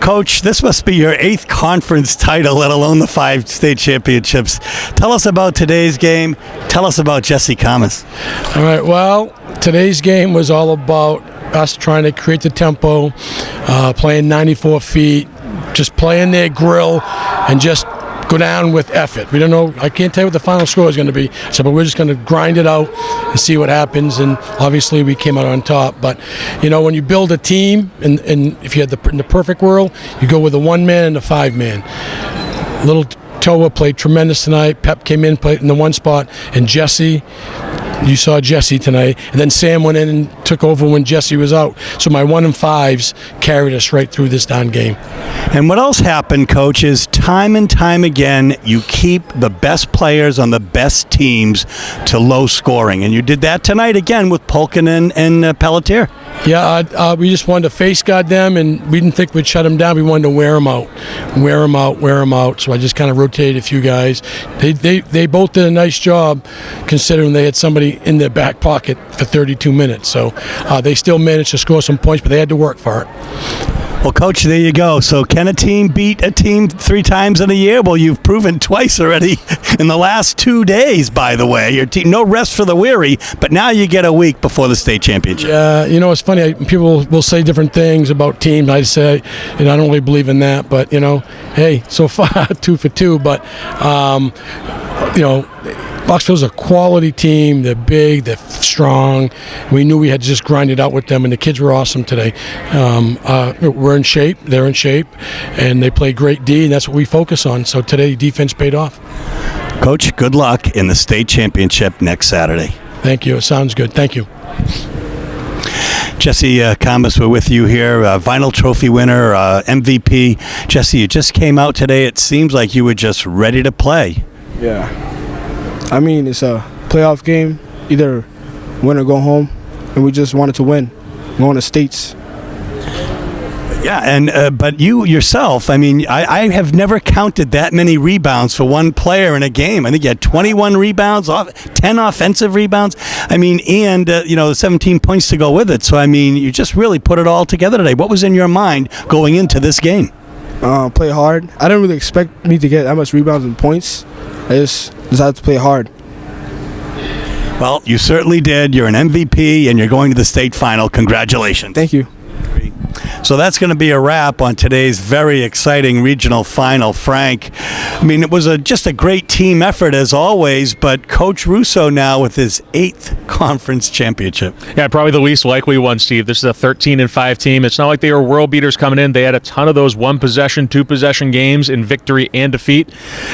Coach, this must be your 8th conference title, let alone the 5 state championships. Tell us about today's game. Tell us about Jesse Kamas.
All right, well, today's game was all about us trying to create the tempo, playing 94 feet, just playing their grill, and just go down with effort. We don't know, I can't tell you what the final score is going to be, so but we're just going to grind it out and see what happens, and obviously we came out on top. But you know, when you build a team, and if you had in the perfect world, you go with a 1-man and a 5-man. Little Toa played tremendous tonight. Pep came in, played in the 1 spot, and Jesse, you saw Jesse tonight, and then Sam went in and took over when Jesse was out. So my 1 and 5s carried us right through this darn game.
And what else happened, Coach, is time and time again, you keep the best players on the best teams to low scoring. And you did that tonight again with Pulkinen and Pelletier.
Yeah, we just wanted to face guard them, and we didn't think we'd shut them down. We wanted to wear them out. So I just kind of rotated a few guys. They both did a nice job, considering they had somebody in their back pocket for 32 minutes. So they still managed to score some points, but they had to work for it.
Well, Coach, there you go. So can a team beat a team 3 times in a year? Well, you've proven twice already in the last 2 days, by the way. Your team, no rest for the weary, but now you get a week before the state championship.
Yeah, you know, it's funny. People will say different things about teams. I say, I don't really believe in that. But, you know, hey, so far, 2 for 2. But, you know, Boxville's a quality team. They're big, they're strong. We knew we had to just grind it out with them, and the kids were awesome today. We're in shape, they're in shape, and they play great D, and that's what we focus on. So today, defense paid off.
Coach, good luck in the state championship next Saturday.
Thank you. It sounds good. Thank you.
Jesse Kamas, we're with you here, Vinyl Trophy winner, MVP. Jesse, you just came out today. It seems like you were just ready to play.
Yeah. I mean, it's a playoff game, either win or go home, and we just wanted to win, going to states.
Yeah, and but you yourself, I mean, I have never counted that many rebounds for one player in a game. I think you had 21 rebounds, 10 offensive rebounds. I mean, and, 17 points to go with it. So, I mean, you just really put it all together today. What was in your mind going into this game?
Play hard. I didn't really expect me to get that much rebounds and points. I just decided to play hard.
Well, you certainly did. You're an MVP, and you're going to the state final. Congratulations.
Thank you.
So that's going to be a wrap on today's very exciting regional final, Frank. I mean, it was just a great team effort as always, but Coach Russo now with his 8th conference championship.
Yeah, probably the least likely one, Steve. This is a 13-5 team. It's not like they were world beaters coming in. They had a ton of those 1-possession, 2-possession games in victory and defeat,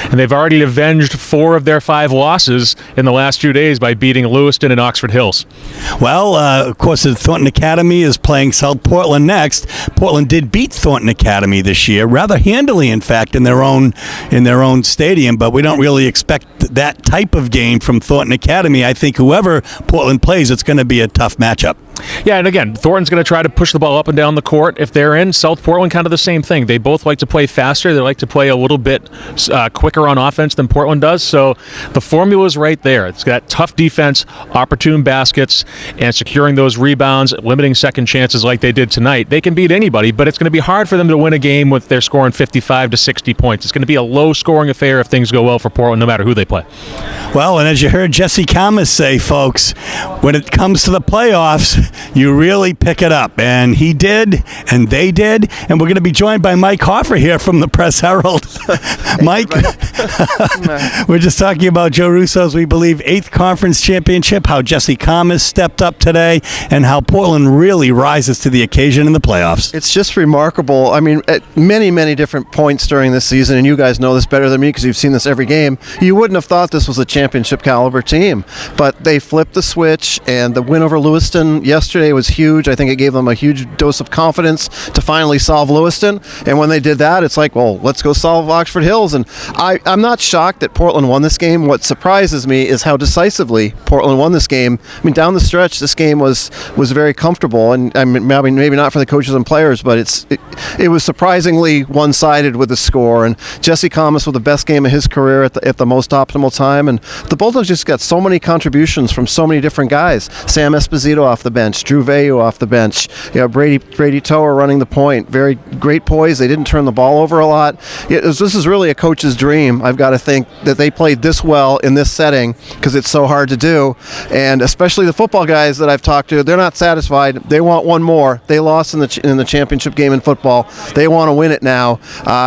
and they've already avenged 4 of their 5 losses in the last 2 days by beating Lewiston and Oxford Hills.
Well, of course, the Thornton Academy is playing South Portland next. Portland did beat Thornton Academy this year, rather handily, in fact, in their own stadium. But we don't really expect that type of game from Thornton Academy. I think whoever Portland plays, it's going to be a tough matchup.
Yeah, and again, Thornton's going to try to push the ball up and down the court. If they're in, South Portland, kind of the same thing. They both like to play faster. They like to play a little bit quicker on offense than Portland does. So the formula is right there. It's got tough defense, opportune baskets, and securing those rebounds, limiting second chances like they did tonight. They can beat anybody, but it's going to be hard for them to win a game with their scoring 55 to 60 points. It's going to be a low-scoring affair if things go well for Portland, no matter who they play.
Well, and as you heard Jesse Kamas say, folks, when it comes to the playoffs, you really pick it up. And he did, and they did. And we're going to be joined by Mike Hoffer here from the Press Herald. Mike, we're just talking about Joe Russo's, we believe, 8th conference championship, how Jesse Kamas stepped up today, and how Portland really rises to the occasion in the playoffs.
It's just remarkable. I mean, at many, many different points during this season, and you guys know this better than me because you've seen this every game, you wouldn't have thought this was a championship caliber team. But they flipped the switch, and the win over Lewiston yesterday was huge. I think it gave them a huge dose of confidence to finally solve Lewiston. And when they did that, it's like, well, let's go solve Oxford Hills. And I'm not shocked that Portland won this game. What surprises me is how decisively Portland won this game. I mean, down the stretch, this game was very comfortable. And I mean, maybe not for the coaches and players, but it was surprisingly one-sided with the score. And Jesse Kamas with the best game of his career at the most optimal time. And the Bulldogs just got so many contributions from so many different guys. Sam Esposito off the bench, Drew Vayu off the bench, Brady Tower running the point. Very great poise. They didn't turn the ball over a lot. This is really a coach's dream. I've got to think that they played this well in this setting because it's so hard to do. And especially the football guys that I've talked to, they're not satisfied. They want one more. They lost in the championship game in football. They want to win it now.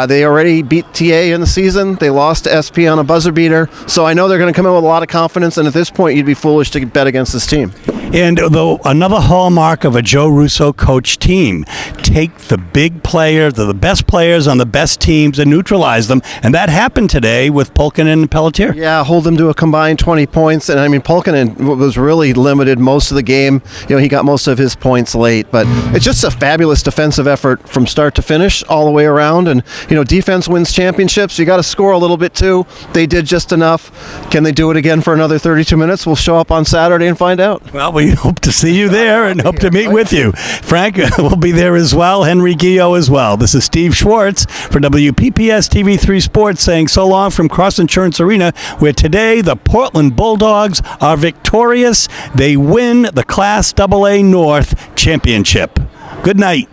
They already beat TA in the season. They lost to SP on a buzzer beater. So I know they're going to come in with a lot of confidence, and at this point you'd be foolish to bet against this team.
And though another hallmark of a Joe Russo coach team, take the big players, the best players on the best teams and neutralize them. And that happened today with Pulkkinen and Pelletier.
Yeah, hold them to a combined 20 points. And I mean, Pulkkinen was really limited most of the game. He got most of his points late. But it's just a fabulous defensive effort from start to finish all the way around. And, defense wins championships. You got to score a little bit too. They did just enough. Can they do it again for another 32 minutes? We'll show up on Saturday and find out.
Well, we hope to see you there and hope to meet with you. Frank will be there as well. Henry Guillo as well. This is Steve Schwartz for WPPS TV3 Sports saying so long from Cross Insurance Arena, where today the Portland Bulldogs are victorious. They win the Class AA North Championship. Good night.